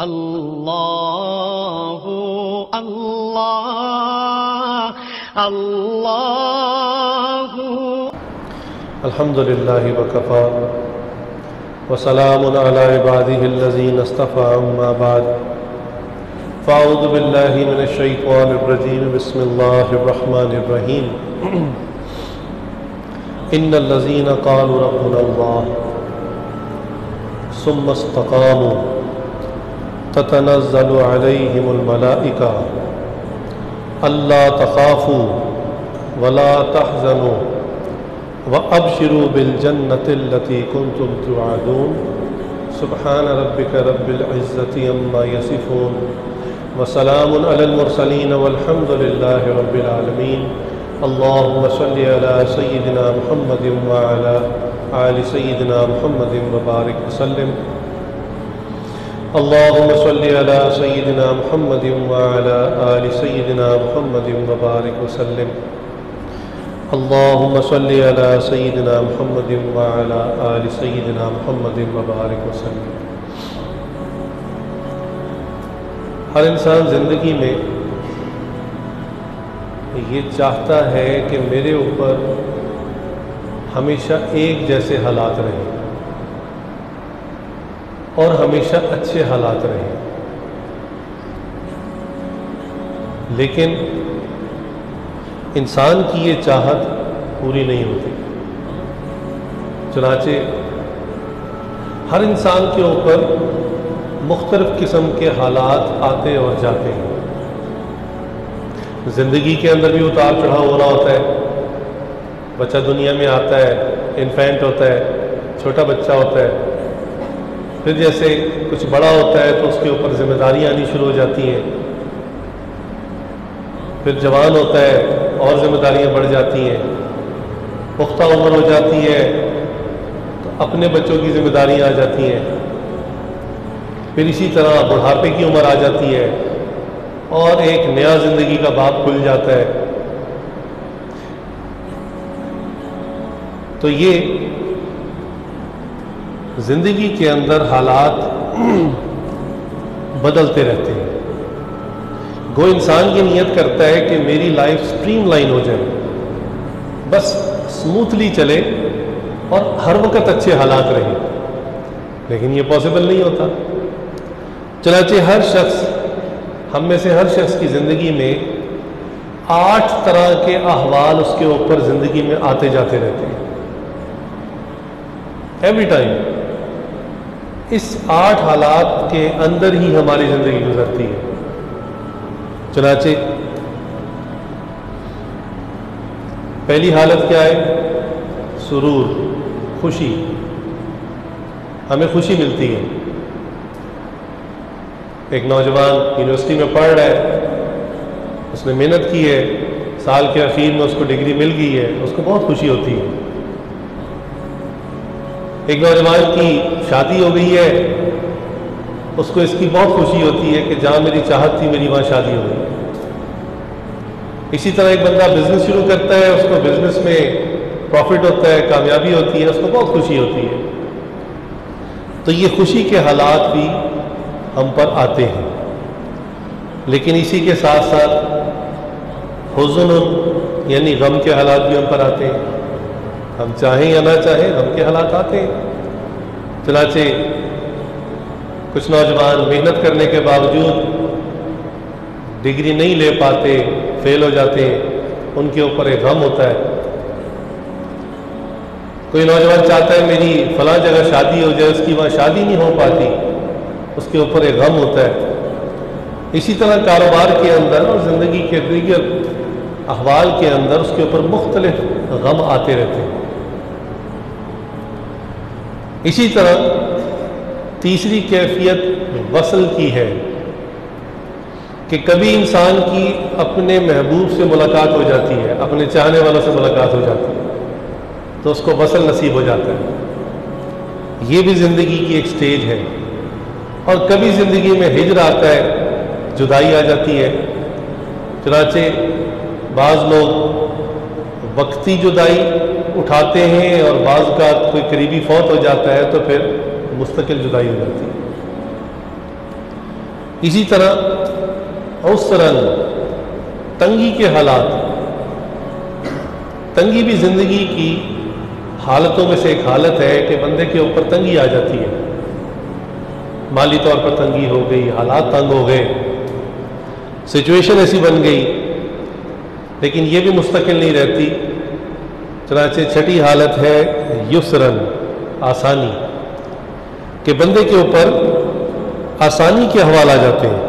اللہ اللہ اللہ الحمد للہ وکفا وسلام علی عبادہ الذین اصطفى اما بعد فاعوذ باللہ من الشیطان الرجیم بسم اللہ الرحمن الرحیم ان الذین قالوا ربنا اللہ ثم استقاموا تتنزل علیہم الملائکہ الا تخافوا ولا تحزنوا وَأَبْشِرُوا بِالْجَنَّةِ الَّتِي كُنْتُمْ تُوعَدُونَ سبحان ربك رب العزة عما يصفون وسلام على المرسلين والحمد لله رب العالمين اللهم صل على سيدنا محمد وعلى آل سيدنا محمد وبارك وسلم اللهم صل على سيدنا محمد وعلى آل سيدنا محمد وبارك وسلم اللهم صل على سيدنا محمد وعلى آل سيدنا محمد وبارك وسلم۔ ہر انسان زندگی میں یہ چاہتا ہے کہ میرے اوپر ہمیشہ ایک جیسے حالات رہیں اور ہمیشہ اچھے حالات رہیں، لیکن انسان کی یہ چاہت پوری نہیں ہوتی۔ چنانچہ ہر انسان کے اوپر مختلف قسم کے حالات آتے اور جاتے ہیں۔ زندگی کے اندر بھی اتار چڑھاؤ ہو رہا ہوتا ہے۔ بچہ دنیا میں آتا ہے، انفینٹ ہوتا ہے، چھوٹا بچہ ہوتا ہے، پھر جیسے کچھ بڑا ہوتا ہے تو اس کے اوپر ذمہ داریاں آنی شروع ہو جاتی ہیں، پھر جوان ہوتا ہے اور ذمہ داریاں بڑھ جاتی ہیں، پختہ عمر ہو جاتی ہے تو اپنے بچوں کی ذمہ داریاں آ جاتی ہیں، پھر اسی طرح بڑھاپے کی عمر آ جاتی ہے اور ایک نیا زندگی کا باب کھل جاتا ہے۔ تو یہ زندگی کے اندر حالات بدلتے رہتے ہیں۔ وہ انسان کی نیت کرتا ہے کہ میری لائف سٹریم لائن ہو جائے، بس سموتھلی چلے اور ہر وقت اچھے حالات رہیں، لیکن یہ پاسبل نہیں ہوتا۔ چنانچہ ہر شخص، ہم میں سے ہر شخص کی زندگی میں 8 طرح کے احوال اس کے اوپر زندگی میں آتے جاتے رہتے ہیں، ایوری ٹائم۔ اس 8 حالات کے اندر ہی ہماری زندگی گزرتی ہے۔ چنانچہ پہلی حالت کیا ہے؟ سرور، خوشی، ہمیں خوشی ملتی ہے۔ ایک نوجوان یونیورسٹی میں پڑھ رہا ہے، اس نے محنت کی ہے، سال کے اخیر میں اس کو ڈگری مل گئی ہے، اس کو بہت خوشی ہوتی ہے۔ ایک نوجوان کی شادی ہو گئی ہے، اس کو اس کی بہت خوشی ہوتی ہے کہ جہاں میری چاہت تھی میری وہاں شادی ہو گئی۔ اسی طرح ایک بندہ بزنس شروع کرتا ہے، اس کو بزنس میں پروفٹ ہوتا ہے، کامیابی ہوتی ہے، اس کو بہت خوشی ہوتی ہے۔ تو یہ خوشی کے حالات بھی ہم پر آتے ہیں، لیکن اسی کے ساتھ ساتھ حزن یعنی غم کے حالات بھی ہم پر آتے ہیں۔ ہم چاہیں یا نہ چاہیں غم کے حالات آتے ہیں۔ چنانچہ کچھ نوجوان محنت کرنے کے باوجود ڈگری نہیں لے پاتے، فیل ہو جاتے ہیں، ان کے اوپر ایک غم ہوتا ہے۔ کوئی نوجوان چاہتا ہے میری فلاں جگہ شادی ہو جائے، اس کی وہاں شادی نہیں ہو پاتی، اس کے اوپر ایک غم ہوتا ہے۔ اسی طرح کاروبار کے اندر اور زندگی کے دیگر احوال کے اندر اس کے اوپر مختلف غم آتے رہتے ہیں۔ اسی طرح تیسری کیفیت وصل کی ہے کہ کبھی انسان کی اپنے محبوب سے ملاقات ہو جاتی ہے، اپنے چاہنے والوں سے ملاقات ہو جاتی ہے، تو اس کو وصل نصیب ہو جاتا ہے۔ یہ بھی زندگی کی ایک سٹیج ہے۔ اور کبھی زندگی میں ہجر آتا ہے، جدائی آ جاتی ہے۔ چنانچہ بعض لوگ وقتی جدائی اٹھاتے ہیں اور بعض کا کوئی قریبی فوت ہو جاتا ہے تو پھر مستقل جدائی ہو جاتی ہے۔ اسی طرح عسرن تنگی کے حالات، تنگی بھی زندگی کی حالتوں میں سے ایک حالت ہے کہ بندے کے اوپر تنگی آ جاتی ہے، مالی طور پر تنگی ہو گئی، حالات تنگ ہو گئے، سچویشن ایسی بن گئی، لیکن یہ بھی مستقل نہیں رہتی۔ چنانچہ چھٹی حالت ہے یسرن آسانی، کہ بندے کے اوپر آسانی کے حوالے آ جاتے ہیں،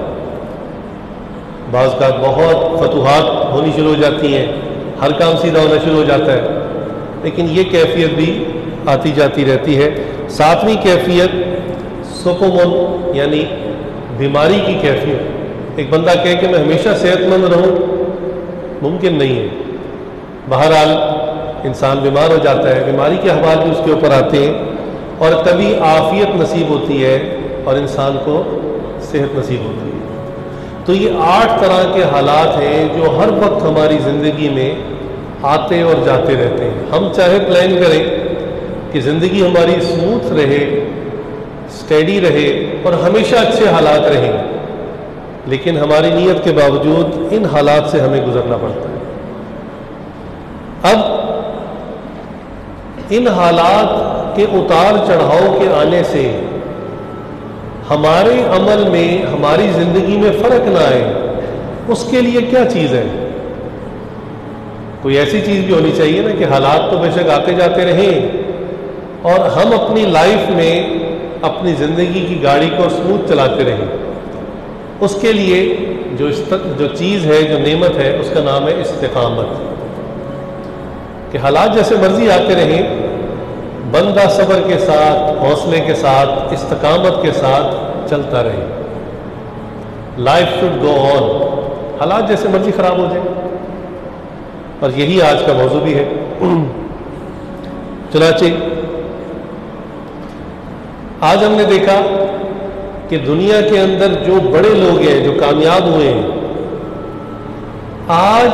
بعض کا بہت فتوحات ہونی شروع ہو جاتی ہیں، ہر کام سیدھا ہونا شروع ہو جاتا ہے، لیکن یہ کیفیت بھی آتی جاتی رہتی ہے۔ ساتویں کیفیت سقمن یعنی بیماری کی کیفیت، ایک بندہ کہے کہ میں ہمیشہ صحت مند رہوں، ممکن نہیں ہے، بہرحال انسان بیمار ہو جاتا ہے، بیماری کے حوالے بھی اس کے اوپر آتے ہیں، اور کبھی عافیت نصیب ہوتی ہے اور انسان کو صحت نصیب ہوتی ہے۔ تو یہ 8 طرح کے حالات ہیں جو ہر وقت ہماری زندگی میں آتے اور جاتے رہتے ہیں۔ ہم چاہے پلان کریں کہ زندگی ہماری اسموتھ رہے، اسٹیڈی رہے اور ہمیشہ اچھے حالات رہیں، لیکن ہماری نیت کے باوجود ان حالات سے ہمیں گزرنا پڑتا ہے۔ اب ان حالات کے اتار چڑھاؤ کے آنے سے ہمارے عمل میں، ہماری زندگی میں فرق نہ آئے، اس کے لیے کیا چیز ہے؟ کوئی ایسی چیز بھی ہونی چاہیے نا کہ حالات تو بے شک آتے جاتے رہیں اور ہم اپنی لائف میں اپنی زندگی کی گاڑی کو اسموتھ چلاتے رہیں۔ اس کے لیے جو چیز ہے، جو نعمت ہے، اس کا نام ہے استقامت، کہ حالات جیسے مرضی آتے رہیں، بندہ صبر کے ساتھ، حوصلے کے ساتھ، استقامت کے ساتھ چلتا رہے۔ لائف شوڈ گو آن، حالات جیسے مرضی خراب ہو جائیں، اور یہی آج کا موضوع بھی ہے۔ چنانچہ آج ہم نے دیکھا کہ دنیا کے اندر جو بڑے لوگ ہیں، جو کامیاب ہوئے ہیں، آج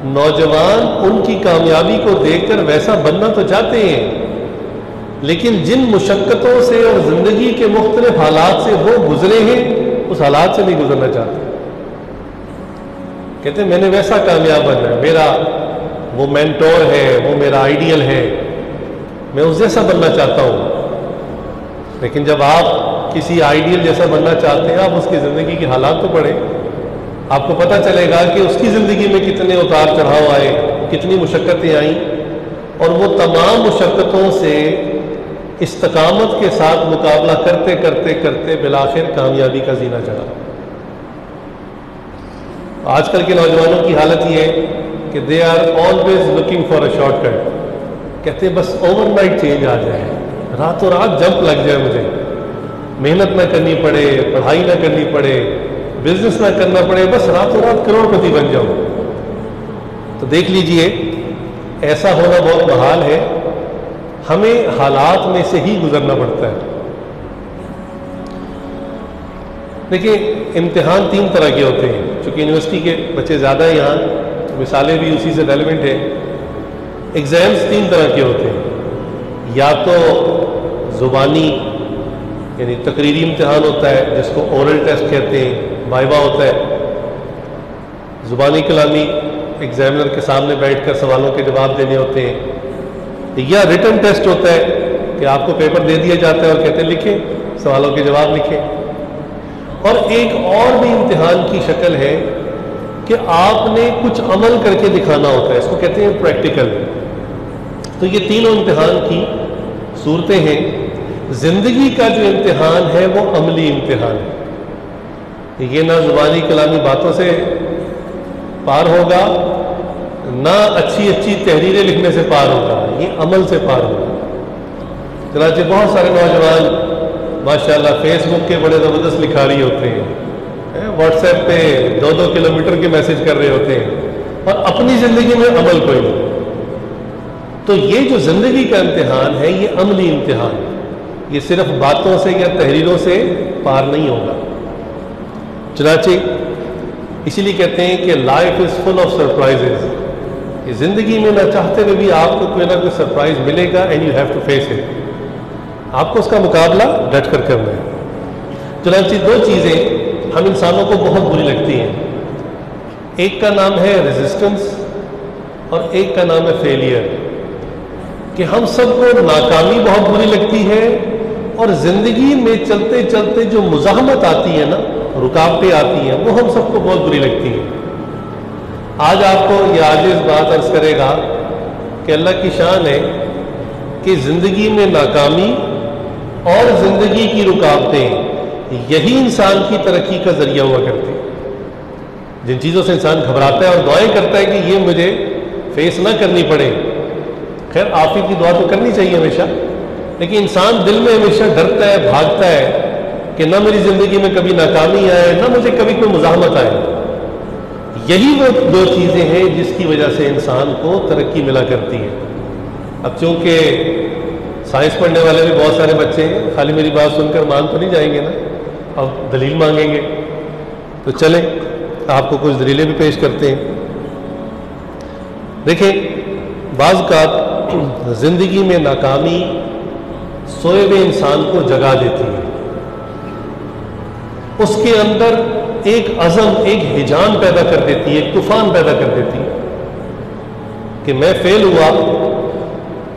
نوجوان ان کی کامیابی کو دیکھ کر ویسا بننا تو چاہتے ہیں، لیکن جن مشقتوں سے اور زندگی کے مختلف حالات سے وہ گزرے ہیں، اس حالات سے نہیں گزرنا چاہتے۔ کہتے ہیں میں نے ویسا کامیاب بننا ہے، میرا وہ مینٹور ہے، وہ میرا آئیڈیل ہے، میں اس جیسا بننا چاہتا ہوں۔ لیکن جب آپ کسی آئیڈیل جیسا بننا چاہتے ہیں، آپ اس کی زندگی کے حالات تو پڑھیں، آپ کو پتہ چلے گا کہ اس کی زندگی میں کتنے اتار چڑھاؤ آئے، کتنی مشقتیں آئیں، اور وہ تمام مشقتوں سے استقامت کے ساتھ مقابلہ کرتے کرتے کرتے بالآخر کامیابی کا زینہ چڑھا۔ آج کل کے نوجوانوں کی حالت یہ ہے کہ they are always looking for a shortcut, کہتے ہیں بس اوور نائٹ چینج آ جائے، راتوں رات جمپ لگ جائے، مجھے محنت نہ کرنی پڑے، پڑھائی نہ کرنی پڑے، بزنس نہ کرنا پڑے، بس راتوں رات کروڑ پتی بن جاؤں۔ تو دیکھ لیجئے ایسا ہونا بہت محال ہے، ہمیں حالات میں سے ہی گزرنا پڑتا ہے۔ دیکھیں امتحان 3 طرح کے ہوتے ہیں، چونکہ یونیورسٹی کے بچے زیادہ ہیں یہاں، مثالیں بھی اسی سے ریلیونٹ ہیں۔ ایگزامز 3 طرح کے ہوتے ہیں، یا تو زبانی یعنی تقریری امتحان ہوتا ہے جس کو اورل ٹیسٹ کہتے ہیں، وائوا ہوتا ہے، زبانی کلامی ایگزامنر کے سامنے بیٹھ کر سوالوں کے جواب دینے ہوتے ہیں، یا ریٹن ٹیسٹ ہوتا ہے کہ آپ کو پیپر دے دیا جاتا ہے اور کہتے ہیں لکھیں، سوالوں کے جواب لکھیں۔ اور ایک اور بھی امتحان کی شکل ہے کہ آپ نے کچھ عمل کر کے دکھانا ہوتا ہے، اس کو کہتے ہیں پریکٹیکل۔ تو یہ تینوں امتحان کی صورتیں ہیں۔ زندگی کا جو امتحان ہے وہ عملی امتحان ہے، یہ نہ زبانی کلامی باتوں سے پار ہوگا، نہ اچھی اچھی تحریریں لکھنے سے پار ہوگا، یہ عمل سے پار ہوگا۔ چنانچہ بہت سارے نوجوان ماشاءاللہ فیس بک کے بڑے زبردست لکھاری ہوتے ہیں، واٹس ایپ پہ 2-2 کلومیٹر کے میسج کر رہے ہوتے ہیں، اور اپنی زندگی میں عمل کوئی نہیں۔ تو یہ جو زندگی کا امتحان ہے یہ عملی امتحان ہے، یہ صرف باتوں سے یا تحریروں سے پار نہیں ہوگا۔ چنانچہ اسی لیے کہتے ہیں کہ life is full of surprises, یہ زندگی میں نہ چاہتے ہوئے بھی آپ کو کوئی نہ کوئی سرپرائز ملے گا، and you have to face it, آپ کو اس کا مقابلہ ڈٹ کر کرنا ہے۔ چنانچہ دو چیزیں ہم انسانوں کو بہت بری لگتی ہیں، ایک کا نام ہے ریزسٹنس اور ایک کا نام ہے فیلئر، کہ ہم سب کو ناکامی بہت بری لگتی ہے، اور زندگی میں چلتے چلتے جو مزاحمت آتی ہے نا، رکاوٹیں آتی ہیں، وہ ہم سب کو بہت بری لگتی ہیں۔ آج آپ کو یہ عاجز بات عرض کرے گا کہ اللہ کی شان ہے کہ زندگی میں ناکامی اور زندگی کی رکاوٹیں یہی انسان کی ترقی کا ذریعہ ہوا کرتی ہیں۔ جن چیزوں سے انسان گھبراتا ہے اور دعائیں کرتا ہے کہ یہ مجھے فیس نہ کرنی پڑے، خیر عافیت کی دعا تو کرنی چاہیے ہمیشہ، لیکن انسان دل میں ہمیشہ ڈرتا ہے، بھاگتا ہے کہ نہ میری زندگی میں کبھی ناکامی آئے، نہ مجھے کبھی کوئی مزاحمت آئے۔ یہی وہ دو چیزیں ہیں جس کی وجہ سے انسان کو ترقی ملا کرتی ہے۔ اب چونکہ سائنس پڑھنے والے بھی بہت سارے بچے ہیں، خالی میری بات سن کر مان تو نہیں جائیں گے نا، اب دلیل مانگیں گے، تو چلیں آپ کو کچھ دلیلیں بھی پیش کرتے ہیں۔ دیکھیں، بعض اوقات زندگی میں ناکامی سوئے ہوئے انسان کو جگا دیتی ہے، اس کے اندر ایک عزم، ایک ہیجان پیدا کر دیتی ہے، ایک طوفان پیدا کر دیتی ہے کہ میں فیل ہوا،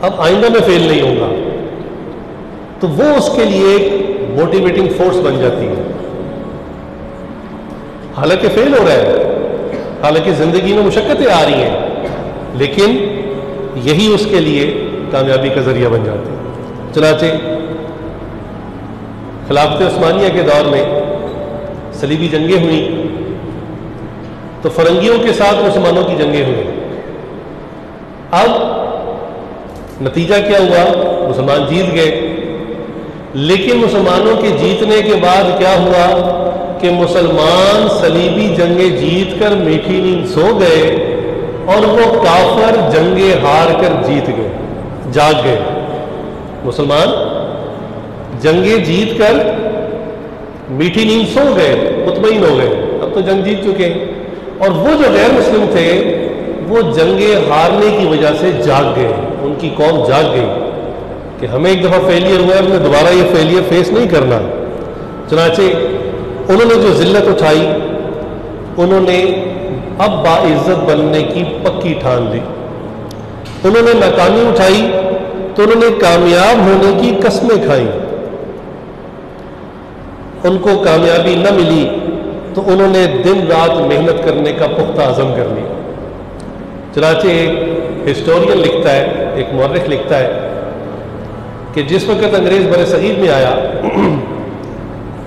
اب آئندہ میں فیل نہیں ہوں گا، تو وہ اس کے لیے ایک موٹیویٹنگ فورس بن جاتی ہے۔ حالانکہ فیل ہو رہا ہے، حالانکہ زندگی میں مشقتیں آ رہی ہیں، لیکن یہی اس کے لیے کامیابی کا ذریعہ بن جاتی ہے۔ چنانچہ خلافت عثمانیہ کے دور میں صلیبی جنگیں ہوئیں، تو فرنگیوں کے ساتھ مسلمانوں کی جنگیں ہوئیں۔ اب نتیجہ کیا ہوا؟ مسلمان جیت گئے، لیکن مسلمانوں کے جیتنے کے بعد کیا ہوا کہ مسلمان صلیبی جنگیں جیت کر میٹھی نیند سو گئے، اور وہ کافر جنگیں ہار کر جیت گئے، جاگ گئے۔ مسلمان جنگیں جیت کر میٹھی نیند سو گئے، مطمئن ہو گئے، اب تو جنگ جیت چکے ہیں، اور وہ جو غیر مسلم تھے وہ جنگیں ہارنے کی وجہ سے جاگ گئے، ان کی قوم جاگ گئی کہ ہمیں ایک دفعہ فیلئر ہوا ہے، ہمیں دوبارہ یہ فیلئر فیس نہیں کرنا۔ چنانچہ انہوں نے جو ذلت اٹھائی، انہوں نے اب باعزت بننے کی پکی ٹھان لی۔ انہوں نے ناکامی اٹھائی تو انہوں نے کامیاب ہونے کی قسمیں کھائیں، ان کو کامیابی نہ ملی تو انہوں نے دن رات محنت کرنے کا پختہ عزم کر لیا۔ چنانچہ ایک ہسٹورین لکھتا ہے، ایک مورخ لکھتا ہے کہ جس وقت انگریز بر صغیر میں آیا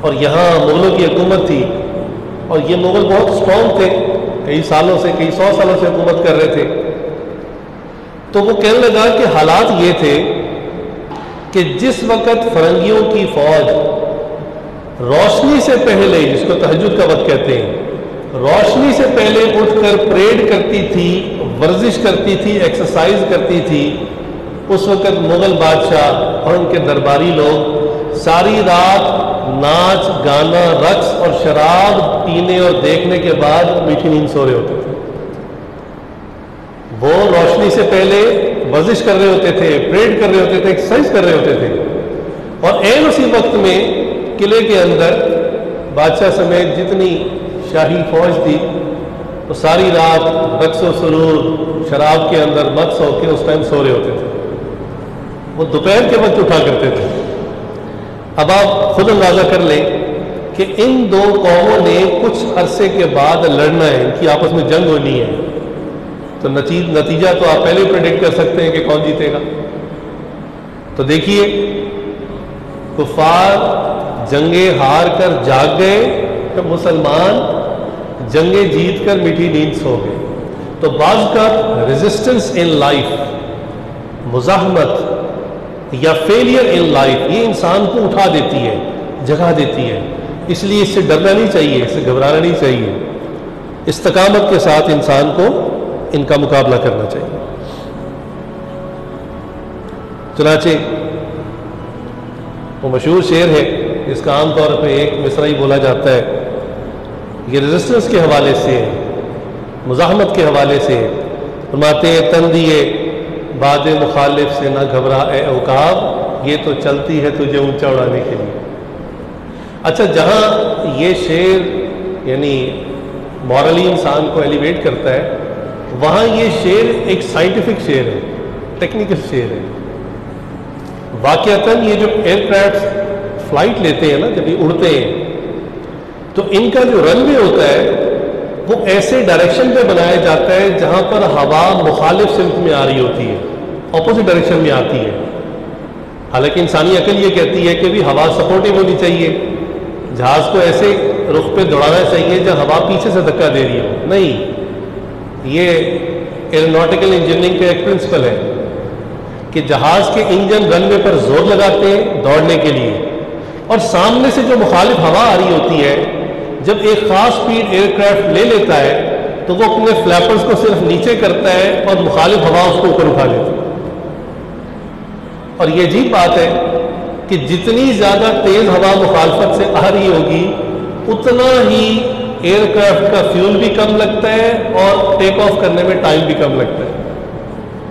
اور یہاں مغلوں کی حکومت تھی، اور یہ مغل بہت اسٹرانگ تھے، کئی سالوں سے، کئی 100 سالوں سے حکومت کر رہے تھے، تو وہ کہنے لگا کہ حالات یہ تھے کہ جس وقت فرنگیوں کی فوج روشنی سے پہلے، جس کو تہجد کا وقت کہتے ہیں، روشنی سے پہلے اٹھ کر پریڈ کرتی تھی، ورزش کرتی تھی، ایکسرسائز کرتی تھی، اس وقت مغل بادشاہ اور ان کے درباری لوگ ساری رات ناچ گانا رقص اور شراب پینے اور دیکھنے کے بعد میٹھی نیند سو رہے ہوتے تھے۔ وہ روشنی سے پہلے ورزش کر رہے ہوتے تھے، پریڈ کر رہے ہوتے تھے، ایکسرسائز کر رہے ہوتے تھے، اور عین اسی وقت میں قلعے کے اندر بادشاہ سمیت جتنی شاہی فوج تھی وہ ساری رات رقص و سرور شراب کے اندر مست ہو کے اس ٹائم سو رہے ہوتے تھے۔ وہ دوپہر کے وقت اٹھا کرتے تھے۔ اب آپ خود اندازہ کر لیں کہ ان دو قوموں نے کچھ عرصے کے بعد لڑنا ہے، ان کی آپس میں جنگ ہونی ہے، تو نتیجہ تو آپ پہلے پریڈکٹ کر سکتے ہیں کہ کون جیتے گا۔ تو دیکھیے، کفار جنگیں ہار کر جاگ گئے، تو مسلمان جنگیں جیت کر میٹھی نیند سو گئے۔ تو بعض کا ریزسٹنس ان لائف، مزاحمت یا فیلئر ان لائف، یہ انسان کو اٹھا دیتی ہے، جگا دیتی ہے، اس لیے اس سے ڈرنا نہیں چاہیے، اس سے گھبرانا نہیں چاہیے، استقامت کے ساتھ انسان کو ان کا مقابلہ کرنا چاہیے۔ چنانچہ وہ مشہور شعر ہے، اس کا عام طور پہ ایک مصرع ہی بولا جاتا ہے، یہ ریزسٹنس کے حوالے سے، مزاحمت کے حوالے سے فرماتے ہیں، تن دیے باد مخالف سے نہ گھبرا اے عقاب، یہ تو چلتی ہے تجھے اونچا اڑانے کے لیے۔ اچھا، جہاں یہ شعر یعنی مورلی انسان کو ایلیویٹ کرتا ہے، وہاں یہ شعر ایک سائنٹیفک شعر ہے، ٹیکنیکل شعر ہے۔ واقعتاً یہ جو ایئر کرافٹ فلائٹ لیتے ہیں نا، جب یہ اڑتے ہیں تو ان کا جو رن وے ہوتا ہے وہ ایسے ڈائریکشن پہ بنایا جاتا ہے جہاں پر ہوا مخالف سمت میں آ رہی ہوتی ہے، اپوزٹ ڈائریکشن میں آتی ہے۔ حالانکہ انسانی عقل یہ کہتی ہے کہ بھی ہوا سپورٹیو ہونی چاہیے، جہاز کو ایسے رخ پہ دوڑانا چاہیے جہاں ہوا پیچھے سے دھکا دے رہی ہو۔ نہیں، یہ ایئروناٹیکل انجینئرنگ کا ایک پرنسپل ہے کہ جہاز کے انجن رن وے پر زور لگاتے ہیں دوڑنے کے لیے، اور سامنے سے جو مخالف ہوا آ رہی ہوتی ہے، جب ایک خاص سپیڈ ایئر کرافٹ لے لیتا ہے تو وہ اپنے فلیپرز کو صرف نیچے کرتا ہے اور مخالف ہوا اس کو اوپر اٹھا لیتی ہے۔ اور یہ عجیب بات ہے کہ جتنی زیادہ تیز ہوا مخالفت سے آ رہی ہوگی اتنا ہی ایئر کرافٹ کا فیول بھی کم لگتا ہے اور ٹیک آف کرنے میں ٹائم بھی کم لگتا ہے۔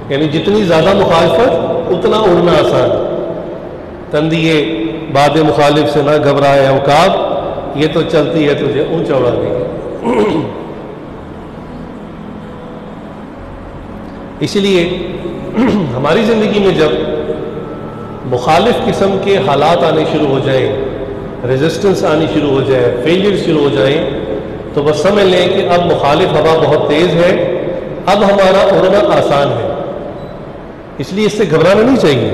یعنی جتنی زیادہ مخالفت اتنا اڑنا آسان۔ تندیے باد مخالف سے نہ گھبرائے عقاب، یہ تو چلتی ہے تجھے اونچا اڑا دے گی۔ اسی لیے ہماری زندگی میں جب مخالف قسم کے حالات آنے شروع ہو جائیں، ریزسٹنس آنی شروع ہو جائے، فیلئر شروع ہو جائیں، تو بس سمجھ لیں کہ اب مخالف ہوا بہت تیز ہے، اب ہمارا اڑنا آسان ہے، اس لیے اس سے گھبرانا نہیں چاہیے۔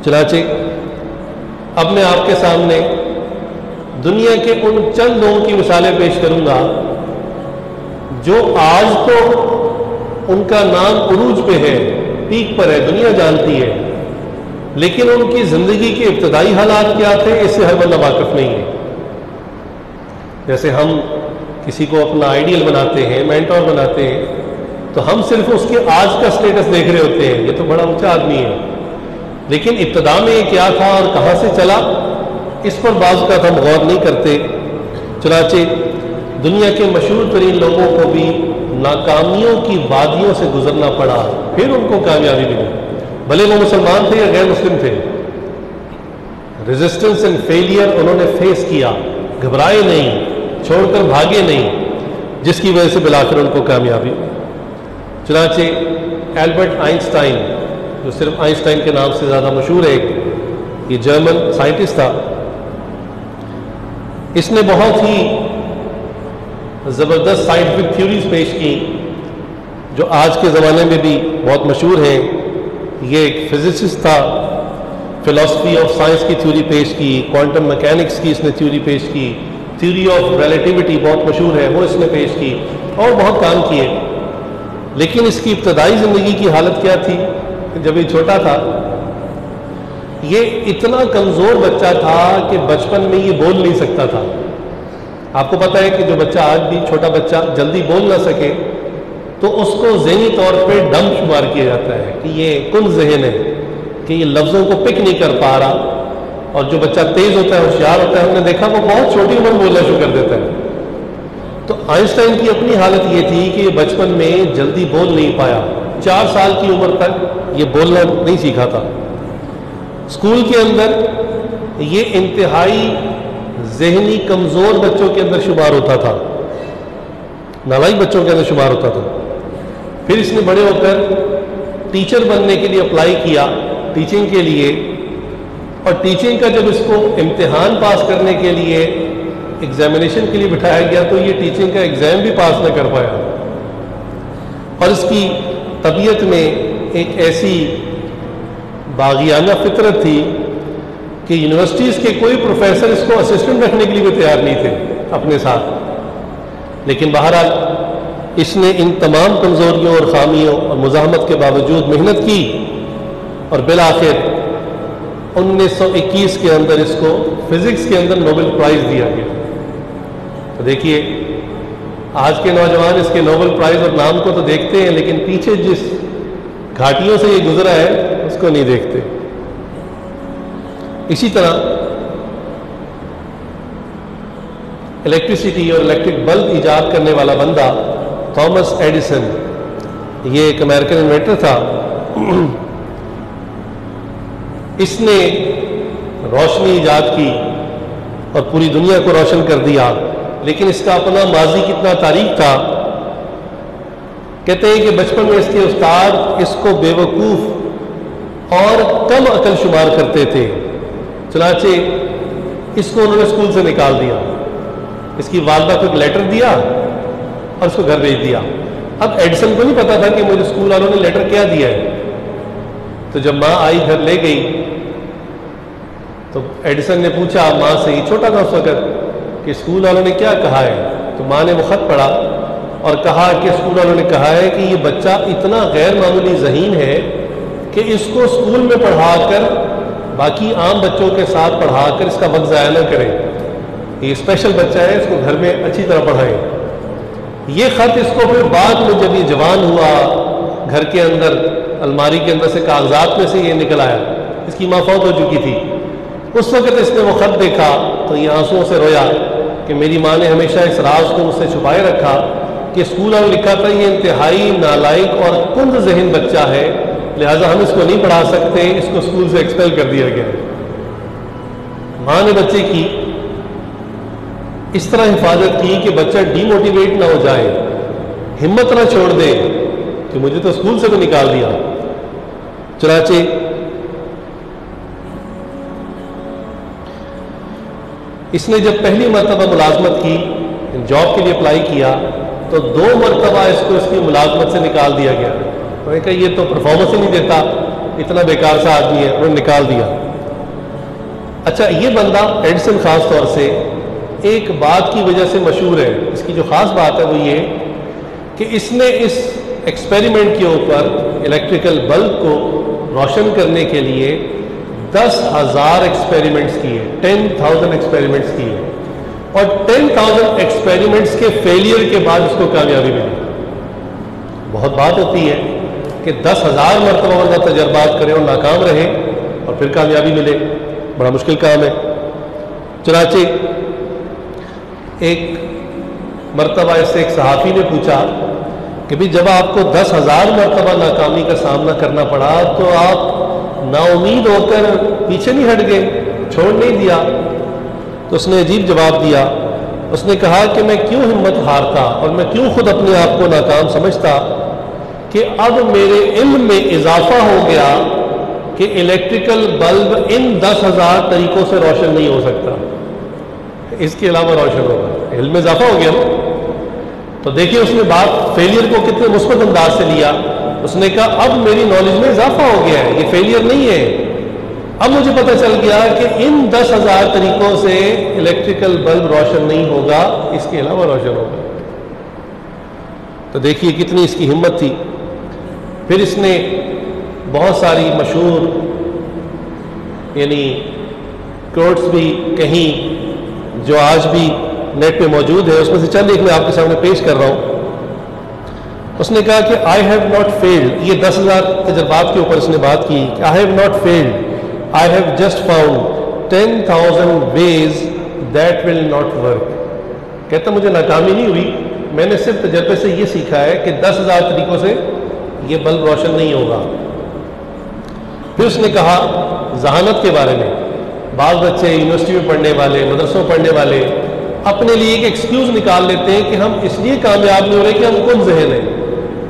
چنانچہ اب میں آپ کے سامنے دنیا کے ان چند لوگوں کی مثالیں پیش کروں گا جو آج تو ان کا نام عروج پہ ہے، پیک پر ہے، دنیا جانتی ہے، لیکن ان کی زندگی کے ابتدائی حالات کیا تھے اس سے ہر بندہ واقف نہیں ہے۔ جیسے ہم کسی کو اپنا آئیڈیل بناتے ہیں، مینٹور بناتے ہیں، تو ہم صرف اس کے آج کا سٹیٹس دیکھ رہے ہوتے ہیں، یہ تو بڑا اونچا آدمی ہے، لیکن ابتدا میں یہ کیا تھا اور کہاں سے چلا اس پر بعض کا ہم غور نہیں کرتے۔ چنانچہ دنیا کے مشہور ترین لوگوں کو بھی ناکامیوں کی وادیوں سے گزرنا پڑا، پھر ان کو کامیابی ملی، بھلے وہ مسلمان تھے یا غیر مسلم تھے۔ ریزسٹنس اینڈ فیلئر انہوں نے فیس کیا، گھبرائے نہیں، چھوڑ کر بھاگے نہیں، جس کی وجہ سے بالآخر ان کو کامیابی ملی۔ چنانچہ البرٹ آئنسٹائن، جو صرف آئنسٹائن کے نام سے زیادہ مشہور ہے، یہ جرمن سائنٹسٹ تھا، اس نے بہت ہی زبردست سائنٹیفک تھیوریز پیش کی جو آج کے زمانے میں بھی بہت مشہور ہیں۔ یہ ایک فزسسٹ تھا، فلسفی آف سائنس کی تھیوری پیش کی، کوانٹم میکینکس کی اس نے تھیوری پیش کی، تھیوری آف ریلیٹیوٹی بہت مشہور ہے، وہ اس نے پیش کی، اور بہت کام کیے۔ لیکن اس کی ابتدائی زندگی کی حالت کیا تھی؟ جب یہ چھوٹا تھا، یہ اتنا کمزور بچہ تھا کہ بچپن میں یہ بول نہیں سکتا تھا۔ آپ کو پتہ ہے کہ جو بچہ آج بھی چھوٹا بچہ جلدی بول نہ سکے تو اس کو ذہنی طور پہ ڈم شمار کیا جاتا ہے کہ یہ کن ذہن ہے، کہ یہ لفظوں کو پک نہیں کر پا رہا۔ اور جو بچہ تیز ہوتا ہے، ہوشیار ہوتا ہے، ہم نے دیکھا وہ بہت چھوٹی عمر میں بولنا شروع کر دیتا ہے۔ تو آئنسٹائن کی اپنی حالت یہ تھی کہ یہ بچپن میں جلدی بول نہیں پایا، 4 سال کی عمر تک یہ بولنا نہیں سیکھا تھا۔ اسکول کے اندر یہ انتہائی ذہنی کمزور بچوں کے اندر شمار ہوتا تھا، نالائق بچوں کے اندر شمار ہوتا تھا۔ پھر اس نے بڑے ہو کر ٹیچر بننے کے لیے اپلائی کیا، ٹیچنگ کے لیے، اور ٹیچنگ کا جب اس کو امتحان پاس کرنے کے لیے ایگزامینیشن کے لیے بٹھایا گیا تو یہ ٹیچنگ کا ایگزام بھی پاس نہ کر پایا۔ اور اس کی طبیعت میں ایک ایسی باغیانہ فطرت تھی کہ یونیورسٹیز کے کوئی پروفیسر اس کو اسسٹنٹ رکھنے کے لیے بھی تیار نہیں تھے اپنے ساتھ۔ لیکن بہرحال اس نے ان تمام کمزوریوں اور خامیوں اور مزاحمت کے باوجود محنت کی، اور بالآخر 1921 کے اندر اس کو فزکس کے اندر نوبل پرائز دیا گیا۔ تو دیکھیے آج کے نوجوان اس کے نوبل پرائز اور نام کو تو دیکھتے ہیں، لیکن پیچھے جس گھاٹیوں سے یہ گزرا ہے اس کو نہیں دیکھتے۔ اسی طرح الیکٹریسٹی اور الیکٹرک بلب ایجاد کرنے والا بندہ تھامس ایڈیسن، یہ ایک امریکن انوینٹر تھا، اس نے روشنی ایجاد کی اور پوری دنیا کو روشن کر دیا، لیکن اس کا اپنا ماضی کتنا تاریک تھا۔ کہتے ہیں کہ بچپن میں اس کے استاد اس کو بے وقوف اور کم عقل شمار کرتے تھے، چنانچہ اس کو انہوں نے اسکول سے نکال دیا۔ اس کی والدہ کو ایک لیٹر دیا اور اس کو گھر بھیج دیا۔ اب ایڈیسن کو نہیں پتا تھا کہ مجھے اسکول والوں نے لیٹر کیا دیا ہے، تو جب ماں آئی گھر لے گئی تو ایڈیسن نے پوچھا ماں سے، ہی چھوٹا تھا اس وقت، کہ اسکول والوں نے کیا کہا ہے؟ تو ماں نے وہ خط پڑھا اور کہا کہ اسکول والوں نے کہا ہے کہ یہ بچہ اتنا غیر معمولی ذہین ہے کہ اس کو اسکول میں پڑھا کر، باقی عام بچوں کے ساتھ پڑھا کر اس کا وقت ضائع نہ کریں، یہ اسپیشل بچہ ہے، اس کو گھر میں اچھی طرح پڑھائیں۔ یہ خط اس کو پھر بعد میں جب یہ جوان ہوا، گھر کے اندر الماری کے اندر سے کاغذات میں سے یہ نکل آیا، اس کی ماں فوت ہو چکی تھی، اس وقت اس نے وہ خط دیکھا تو یہ آنسوؤں سے رویا کہ میری ماں نے ہمیشہ اس راز کو مجھ سے چھپائے رکھا کہ اسکول میں لکھا تھا یہ انتہائی نالائق اور کند ذہن بچہ ہے، لہٰذا ہم اس کو نہیں پڑھا سکتے، اس کو اسکول سے ایکسپیل کر دیا گیا۔ ماں نے بچے کی اس طرح حفاظت کی کہ بچہ ڈی موٹیویٹ نہ ہو جائے، ہمت نہ چھوڑ دے کہ مجھے تو اسکول سے تو نکال دیا۔ چنانچہ اس نے جب پہلی مرتبہ ملازمت کی، جاب کے لیے اپلائی کیا، تو 2 مرتبہ اس کو اس کی ملازمت سے نکال دیا گیا۔ میں نے کہا یہ تو پرفارمنس ہی نہیں دیتا، اتنا بیکار سا آدمی ہے، انہوں نے نکال دیا۔ اچھا، یہ بندہ ایڈیسن خاص طور سے ایک بات کی وجہ سے مشہور ہے، اس کی جو خاص بات ہے وہ یہ کہ اس نے اس ایکسپیریمنٹ کے اوپر الیکٹریکل بلب کو روشن کرنے کے لیے 10,000 ایکسپیریمنٹس کیے، 10,000 ایکسپیریمنٹس کیے، اور 10,000 ایکسپیریمنٹس کے فیلئر کے بعد اس کو کامیابی ملی۔ بہت بات ہوتی ہے کہ 10,000 مرتبہ بندہ تجربات کرے اور ناکام رہے اور پھر کامیابی ملے، بڑا مشکل کام ہے۔ چنانچہ ایک مرتبہ اس سے ایک صحافی نے پوچھا کہ بھی جب آپ کو 10,000 مرتبہ ناکامی کا سامنا کرنا پڑا تو آپ نا امید ہو کر پیچھے نہیں ہٹ گئے، چھوڑ نہیں دیا؟ تو اس نے عجیب جواب دیا، اس نے کہا کہ میں کیوں ہمت ہارتا اور میں کیوں خود اپنے آپ کو ناکام سمجھتا کہ اب میرے علم میں اضافہ ہو گیا کہ الیکٹریکل بلب ان 10,000 طریقوں سے روشن نہیں ہو سکتا، اس کے علاوہ روشن ہوگا۔ علم میں اضافہ ہو گیا نا۔ تو دیکھیے اس نے بات فیلئر کو کتنے مثبت انداز سے لیا، اس نے کہا اب میری نالج میں اضافہ ہو گیا ہے، یہ فیلئر نہیں ہے، اب مجھے پتہ چل گیا کہ ان 10,000 طریقوں سے الیکٹریکل بلب روشن نہیں ہوگا، اس کے علاوہ روشن ہوگا۔ تو دیکھیے کتنی اس کی ہمت تھی۔ پھر اس نے بہت ساری مشہور کوٹس بھی کہیں جو آج بھی نیٹ پہ موجود ہے، اس میں سے چند ایک میں آپ کے سامنے پیش کر رہا ہوں۔ اس نے کہا کہ آئی ہیو ناٹ فیلڈ، یہ 10,000 تجربات کے اوپر اس نے بات کی کہ I have not field, I have just found 10,000 ways that will not work۔ کہتا مجھے ناکامی نہیں ہوئی، میں نے صرف تجربے سے یہ سیکھا ہے کہ 10,000 طریقوں سے یہ بلب روشن نہیں ہوگا۔ پھر اس نے کہا ذہانت کے بارے میں، بعض بچے یونیورسٹی میں پڑھنے والے، مدرسوں پڑھنے والے اپنے لیے ایک ایکسکیوز نکال لیتے ہیں کہ ہم اس لیے کامیاب نہیں ہو رہے کہ ہم کن ذہن ہیں،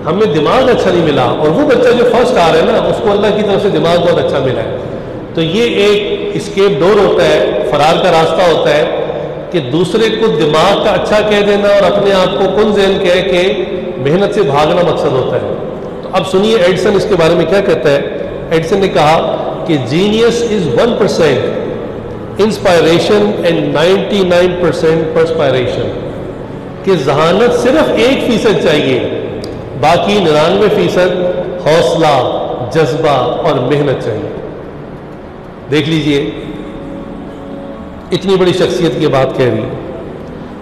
ہمیں دماغ اچھا نہیں ملا، اور وہ بچہ جو فرسٹ آ رہا ہے نا اس کو اللہ کی طرف سے دماغ بہت اچھا ملا ہے۔ تو یہ ایک اسکیپ ڈور ہوتا ہے، فرار کا راستہ ہوتا ہے کہ دوسرے کو دماغ کا اچھا کہہ دینا اور اپنے آپ کو کن ذہن کہہ کے محنت سے بھاگنا مقصد ہوتا ہے۔ تو اب سنیے ایڈیسن اس کے بارے میں کیا کہتا ہے۔ ایڈیسن نے کہا کہ جینیس از 1% انسپائریشن اینڈ 99% پرسپائریشن، کہ ذہانت صرف 1% چاہیے، باقی 99% حوصلہ، جذبہ اور محنت چاہیے۔ دیکھ لیجئے اتنی بڑی شخصیت کی بات کہہ رہی ہے۔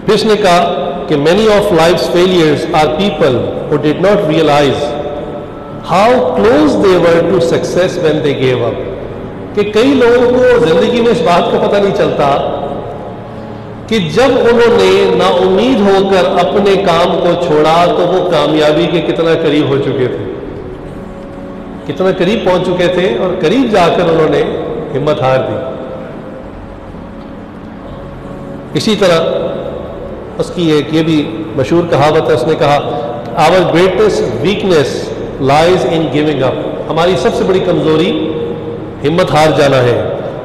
پھر اس نے کہا کہ many of life's failures are people who did not realize how close they were to success when they gave up، کہ کئی لوگوں کو زندگی میں اس بات کا پتہ نہیں چلتا کہ جب انہوں نے نا امید ہو کر اپنے کام کو چھوڑا تو وہ کامیابی کے کتنا قریب ہو چکے تھے، کتنا قریب پہنچ چکے تھے، اور قریب جا کر انہوں نے ہمت ہار دی۔ اسی طرح اس کی ایک یہ بھی مشہور کہاوت ہے، اس نے کہا our greatest weakness lies in giving up. ہماری سب سے بڑی کمزوری ہمت ہار جانا ہے.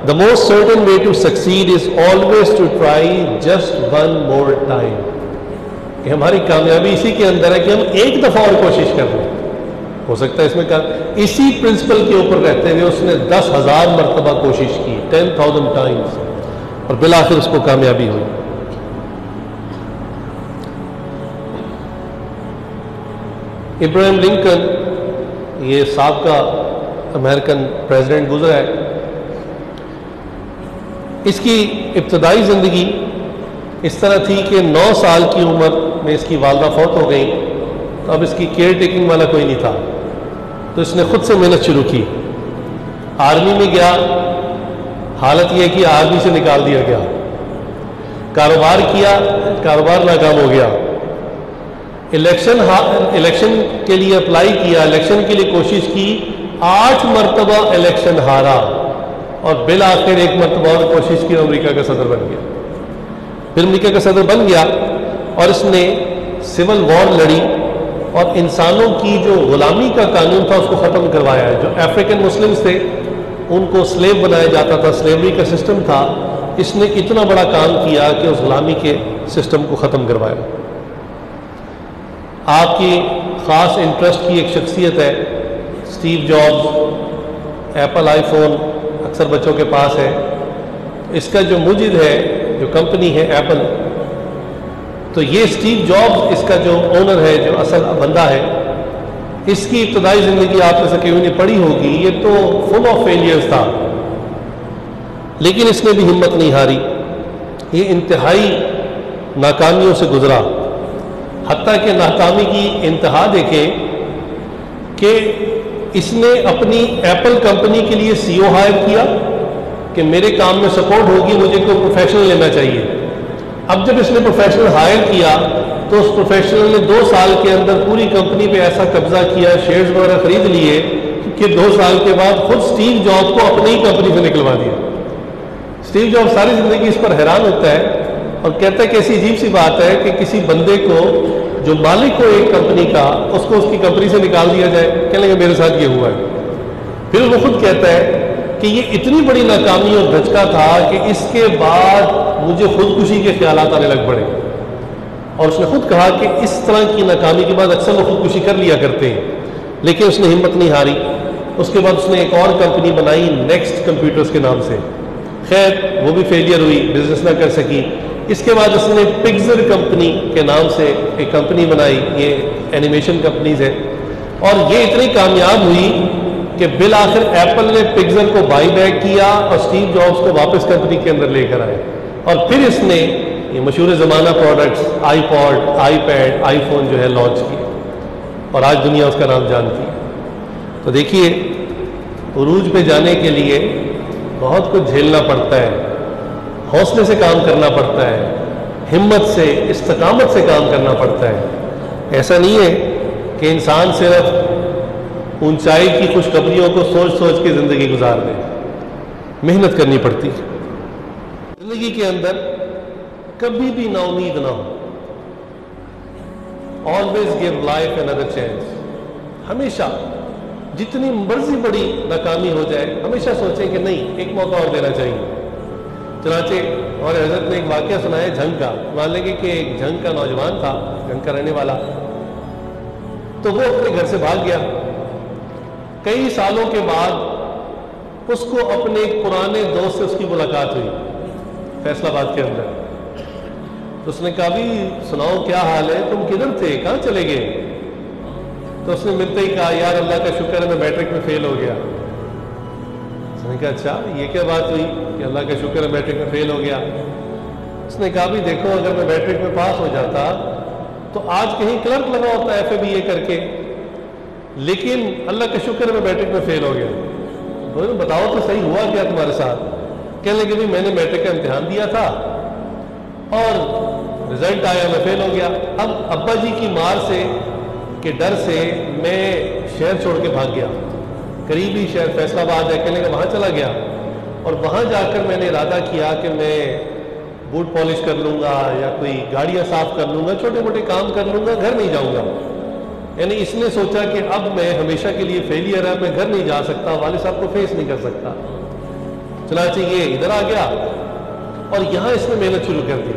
The most certain way to succeed is always to try just one more time. کہ ہماری کامیابی اسی کے اندر ہے کہ ہم ایک دفعہ اور کوشش کر رہے ہیں. ہو سکتا ہے اس میں اسی پرنسپل کے اوپر رہتے ہوئے اس نے 10,000 مرتبہ کوشش کی، 10,000 times، اور بالآخر اس کو کامیابی ہوئی. ابراہیم لنکن، یہ سابقہ امریکن پریزیڈنٹ گزرا ہے، اس کی ابتدائی زندگی اس طرح تھی کہ 9 سال کی عمر میں اس کی والدہ فوت ہو گئی، تو اب اس کی کیئر ٹیکنگ والا کوئی نہیں تھا، تو اس نے خود سے محنت شروع کی. آرمی میں گیا، حالت یہ کہ آرمی سے نکال دیا گیا. کاروبار کیا، کاروبار ناکام ہو گیا. الیکشن کے لیے اپلائی کیا، الیکشن کے لیے کوشش کی، 8 مرتبہ الیکشن ہارا، اور بالآخر 1 مرتبہ اور کوشش کی، امریکہ کا صدر بن گیا. پھر امریکہ کا صدر بن گیا اور اس نے سول وار لڑی اور انسانوں کی جو غلامی کا قانون تھا اس کو ختم کروایا ہے. جو افریقن مسلمز تھے ان کو سلیو بنایا جاتا تھا، سلیوری کا سسٹم تھا، اس نے اتنا بڑا کام کیا کہ اس غلامی کے سسٹم کو ختم کروایا. آپ کی خاص انٹرسٹ کی ایک شخصیت ہے اسٹیو جابز. ایپل آئی فون اکثر بچوں کے پاس ہے. اس کا جو مجد ہے، جو کمپنی ہے ایپل، تو یہ اسٹیو جابز اس کا جو اونر ہے، جو اصل بندہ ہے. اس کی ابتدائی زندگی آپ میں سے کیوں نہیں پڑھی ہوگی، یہ تو فل آف فیلیئرز تھا، لیکن اس نے بھی ہمت نہیں ہاری. یہ انتہائی ناکامیوں سے گزرا، حتیٰ کہ ناکامی کی انتہا دیکھیں کہ اس نے اپنی ایپل کمپنی کے لیے سی او ہائر کیا کہ میرے کام میں سپورٹ ہوگی، مجھے کوئی پروفیشنل لینا چاہیے. اب جب اس نے پروفیشنل ہائر کیا تو اس پروفیشنل نے 2 سال کے اندر پوری کمپنی پہ ایسا قبضہ کیا، شیئرز وغیرہ خرید لیے کہ 2 سال کے بعد خود اسٹیو جابز کو اپنی ہی کمپنی سے نکلوا دیا. اسٹیو جابز ساری زندگی اس پر حیران ہوتا ہے اور کہتا ہے کہ ایسی عجیب سی بات ہے کہ کسی بندے کو جو مالک ہو ایک کمپنی کا، اس کو اس کی کمپنی سے نکال دیا جائے. کہنے لگے میرے ساتھ یہ ہوا ہے. پھر وہ خود کہتا ہے کہ یہ اتنی بڑی ناکامی اور دھچکا تھا کہ اس کے بعد مجھے خودکشی کے خیالات آنے لگ پڑے. اور اس نے خود کہا کہ اس طرح کی ناکامی کے بعد اکثر وہ خودکشی کر لیا کرتے ہیں، لیکن اس نے ہمت نہیں ہاری. اس کے بعد اس نے ایک اور کمپنی بنائی نیکسٹ کمپیوٹرز کے نام سے. خیر وہ بھی فیلئر ہوئی، بزنس نہ کر سکی. اس کے بعد اس نے پگزر کمپنی کے نام سے ایک کمپنی بنائی، یہ اینیمیشن کمپنیز ہے، اور یہ اتنی کامیاب ہوئی کہ بالآخر ایپل نے پگزر کو بائی بیک کیا اور اسٹیو جابز کو واپس کمپنی کے اندر لے کر آئے. اور پھر اس نے یہ مشہور زمانہ products iPod, iPad, iPhone جو ہے لانچ کی، اور آج دنیا اس کا نام جانتی ہے. تو دیکھیے عروج پہ جانے کے لیے بہت کچھ جھیلنا پڑتا ہے، حوصلے سے کام کرنا پڑتا ہے، ہمت سے، استقامت سے کام کرنا پڑتا ہے. ایسا نہیں ہے کہ انسان صرف اونچائی کی خوشخبریوں کو سوچ سوچ کے زندگی گزار دے. محنت کرنی پڑتی ہے. زندگی کے اندر کبھی بھی نا امید نہ ہو. always give life another chance. ہمیشہ جتنی مرضی بڑی ناکامی ہو جائے ہمیشہ سوچیں کہ نہیں، ایک موقع اور دینا چاہیے. چنانچہ ہمارے حضرت نے ایک واقعہ سنایا جھنگ کا. مان لیں گے کہ ایک جھنگ کا نوجوان تھا، جھنگ کا رہنے والا، تو وہ اپنے گھر سے بھاگ گیا. کئی سالوں کے بعد اس کو اپنے ایک پرانے دوست سے اس کی ملاقات ہوئی فیصل آباد کے اندر. تو اس نے کہا بھی سناؤ کیا حال ہے، تم کدھر تھے، کہاں چلے گئے؟ تو اس نے ملتے ہی کہا یار اللہ کا شکر ہے میں میٹرک میں فیل ہو گیا. اس نے کہا اچھا یہ کیا بات ہوئی کہ اللہ کا شکر ہے میٹرک میں فیل ہو گیا؟ اس نے کہا بھی دیکھو اگر میں میٹرک میں پاس ہو جاتا تو آج کہیں کلرک لگا ہوتا ہے FABA کر کے، لیکن اللہ کا شکر ہے میں میٹرک میں فیل ہو گیا. بتاؤ تو صحیح ہوا کیا تمہارے ساتھ؟ کہنے لگے بھی میں نے میٹرک کا امتحان دیا تھا اور رزلٹ آیا، میں فیل ہو گیا. اب ابا جی کی مار سے کے ڈر سے میں شہر چھوڑ کے بھاگ گیا. قریبی شہر فیصل آباد ہے، کہنے لگا وہاں چلا گیا اور وہاں جا کر میں نے ارادہ کیا کہ میں بوٹ پالش کر لوں گا یا کوئی گاڑیاں صاف کر لوں گا, چھوٹے موٹے کام کر لوں گا, گھر نہیں جاؤں گا. یعنی اس نے سوچا کہ اب میں ہمیشہ کے لیے فیلئر ہے, میں گھر نہیں جا سکتا, والد صاحب کو فیس نہیں کر سکتا. چنانچہ یہ ادھر آ گیا اور یہاں اس نے محنت شروع کر دی.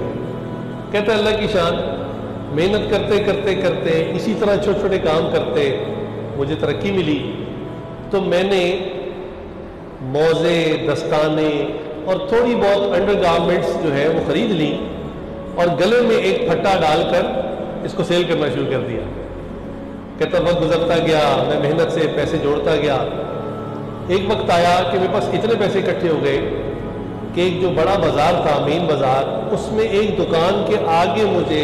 کہتا ہے اللہ کی شان, محنت کرتے کرتے کرتے اسی طرح چھوٹے چھوٹے کام کرتے مجھے ترقی ملی. تو میں نے موزے, دستانے اور تھوڑی بہت انڈر گارمنٹس جو ہے وہ خرید لی اور گلے میں ایک پھٹا ڈال کر اس کو سیل کرنا شروع کر دیا. کہتا وقت گزرتا گیا, میں محنت سے پیسے جوڑتا گیا. ایک وقت آیا کہ میرے پاس اتنے پیسے اکٹھے ہو گئے کہ ایک جو بڑا بازار تھا, مین بازار, اس میں ایک دکان کے آگے مجھے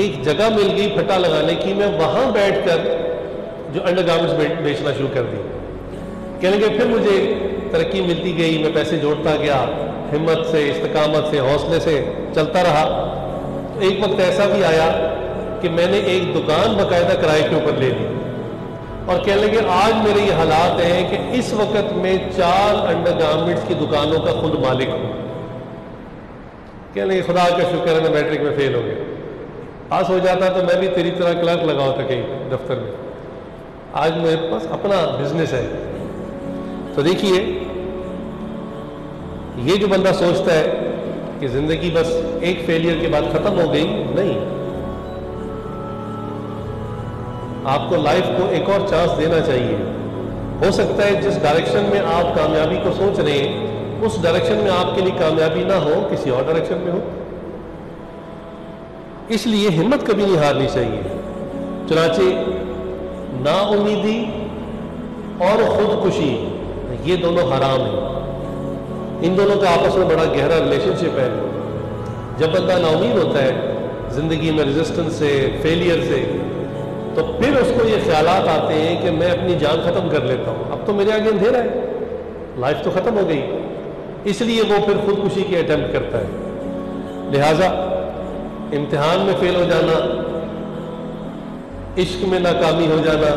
ایک جگہ مل گئی پھٹا لگانے کی. میں وہاں بیٹھ کر جو انڈر گارمنٹس بیچنا شروع کر دی. کہنے لگے پھر مجھے ترقی ملتی گئی, میں پیسے جوڑتا گیا, ہمت سے, استقامت سے, حوصلے سے چلتا رہا. تو ایک وقت ایسا بھی آیا کہ میں نے ایک دکان باقاعدہ کرائے کے اوپر لے لی اور کہنے لگے آج میرے یہ حالات ہیں کہ اس وقت میں 4 انڈر گارمنٹس کی دکانوں کا خود مالک ہوں. کہنے لگے خدا کا شکر ہے میں میٹرک میں فیل ہو گیا, پاس ہو جاتا تو میں بھی تیری طرح کلرک لگا ہوتا کہیں دفتر میں, آج میرے پاس اپنا بزنس ہے. تو دیکھیے یہ جو بندہ سوچتا ہے کہ زندگی بس ایک فیلئر کے بعد ختم ہو گئی, نہیں, آپ کو لائف کو ایک اور چانس دینا چاہیے. ہو سکتا ہے جس ڈائریکشن میں آپ کامیابی کو سوچ رہے ہیں اس ڈائریکشن میں آپ کے لیے کامیابی نہ ہو, کسی اور ڈائریکشن میں ہو. اس لیے ہمت کبھی نہیں ہارنی چاہیے. چنانچہ نا امیدی اور خودکشی یہ دونوں حرام ہیں. ان دونوں کا آپس میں بڑا گہرا ریلیشن شپ ہے. جب بندہ نا امید ہوتا ہے زندگی میں ریزسٹنس سے, فیلئر سے, تو پھر اس کو یہ خیالات آتے ہیں کہ میں اپنی جان ختم کر لیتا ہوں, اب تو میرے آگے اندھیرا ہے, لائف تو ختم ہو گئی. اس لیے وہ پھر خودکشی کی اٹیمپٹ کرتا ہے. لہٰذا امتحان میں فیل ہو جانا, عشق میں ناکامی ہو جانا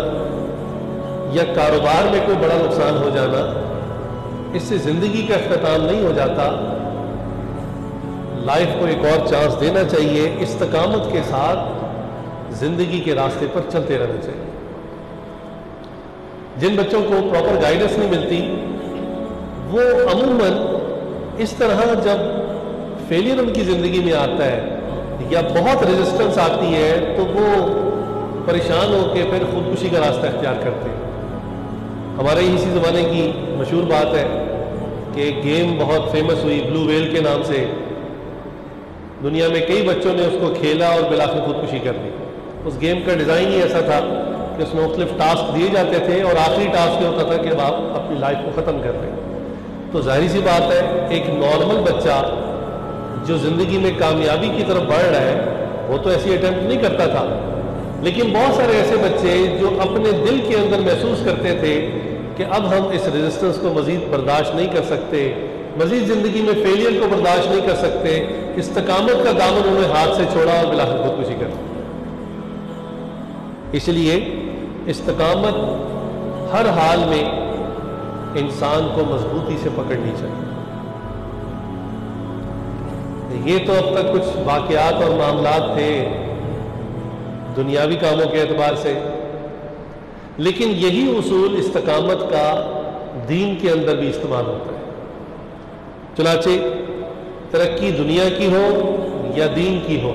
یا کاروبار میں کوئی بڑا نقصان ہو جانا, اس سے زندگی کا اختتام نہیں ہو جاتا. لائف کو ایک اور چانس دینا چاہیے, استقامت کے ساتھ زندگی کے راستے پر چلتے رہنا چاہیے. جن بچوں کو پراپر گائیڈنس نہیں ملتی وہ عموماً اس طرح جب فیلئر ان کی زندگی میں آتا ہے یا بہت ریزسٹنس آتی ہے تو وہ پریشان ہو کے پھر خودکشی کا راستہ اختیار کرتے ہیں. ہمارے اسی زمانے کی مشہور بات ہے کہ ایک گیم بہت فیمس ہوئی بلو ویل کے نام سے. دنیا میں کئی بچوں نے اس کو کھیلا اور بالآخر خودکشی کر دی. اس گیم کا ڈیزائن ہی ایسا تھا کہ اس میں مختلف ٹاسک دیے جاتے تھے اور آخری ٹاسک یہ ہوتا تھا کہ اب آپ اپنی لائف کو ختم کر دیں. تو ظاہری سی بات ہے ایک نارمل بچہ جو زندگی میں کامیابی کی طرف بڑھ رہا ہے وہ تو ایسی اٹیمپٹ نہیں کرتا تھا. لیکن بہت سارے ایسے بچے جو اپنے دل کے اندر محسوس کرتے تھے کہ اب ہم اس ریزسٹنس کو مزید برداشت نہیں کر سکتے, مزید زندگی میں فیلئر کو برداشت نہیں کر سکتے, استقامت کا دامن انہوں نے ہاتھ سے چھوڑا اور بالآخر خودکشی کر دی. اس لیے استقامت ہر حال میں انسان کو مضبوطی سے پکڑنی چاہیے. یہ تو اب تک کچھ واقعات اور معاملات تھے دنیاوی کاموں کے اعتبار سے, لیکن یہی اصول استقامت کا دین کے اندر بھی استعمال ہوتا ہے. چنانچہ ترقی دنیا کی ہو یا دین کی ہو,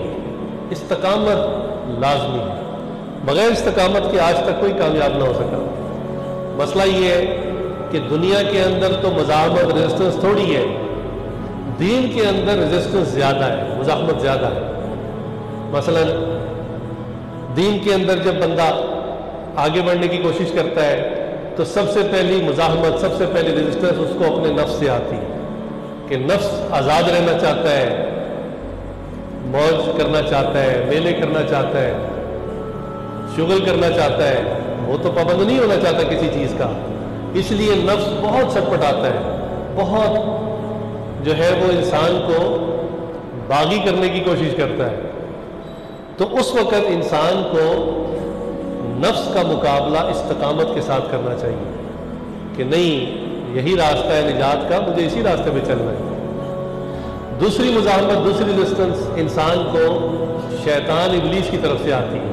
استقامت لازمی ہے. بغیر استقامت کے آج تک کوئی کامیاب نہ ہو سکا. مسئلہ یہ ہے کہ دنیا کے اندر تو مزاحمت, ریزسٹنس تھوڑی ہے, دین کے اندر ریزسٹنس زیادہ ہے, مزاحمت زیادہ ہے. مثلا دین کے اندر جب بندہ آگے بڑھنے کی کوشش کرتا ہے تو سب سے پہلی مزاحمت, سب سے پہلی ریزسٹنس اس کو اپنے نفس سے آتی ہے کہ نفس آزاد رہنا چاہتا ہے, موج کرنا چاہتا ہے, میلے کرنا چاہتا ہے, شغل کرنا چاہتا ہے, وہ تو پابند نہیں ہونا چاہتا کسی چیز کا. اس لیے نفس بہت چھٹپٹاتا ہے, بہت جو ہے وہ انسان کو باغی کرنے کی کوشش کرتا ہے. تو اس وقت انسان کو نفس کا مقابلہ استقامت کے ساتھ کرنا چاہیے کہ نہیں, یہی راستہ ہے نجات کا, مجھے اسی راستے پہ چلنا ہے. دوسری مزاحمت، دوسری ریزسٹنس انسان کو شیطان ابلیس کی طرف سے آتی ہے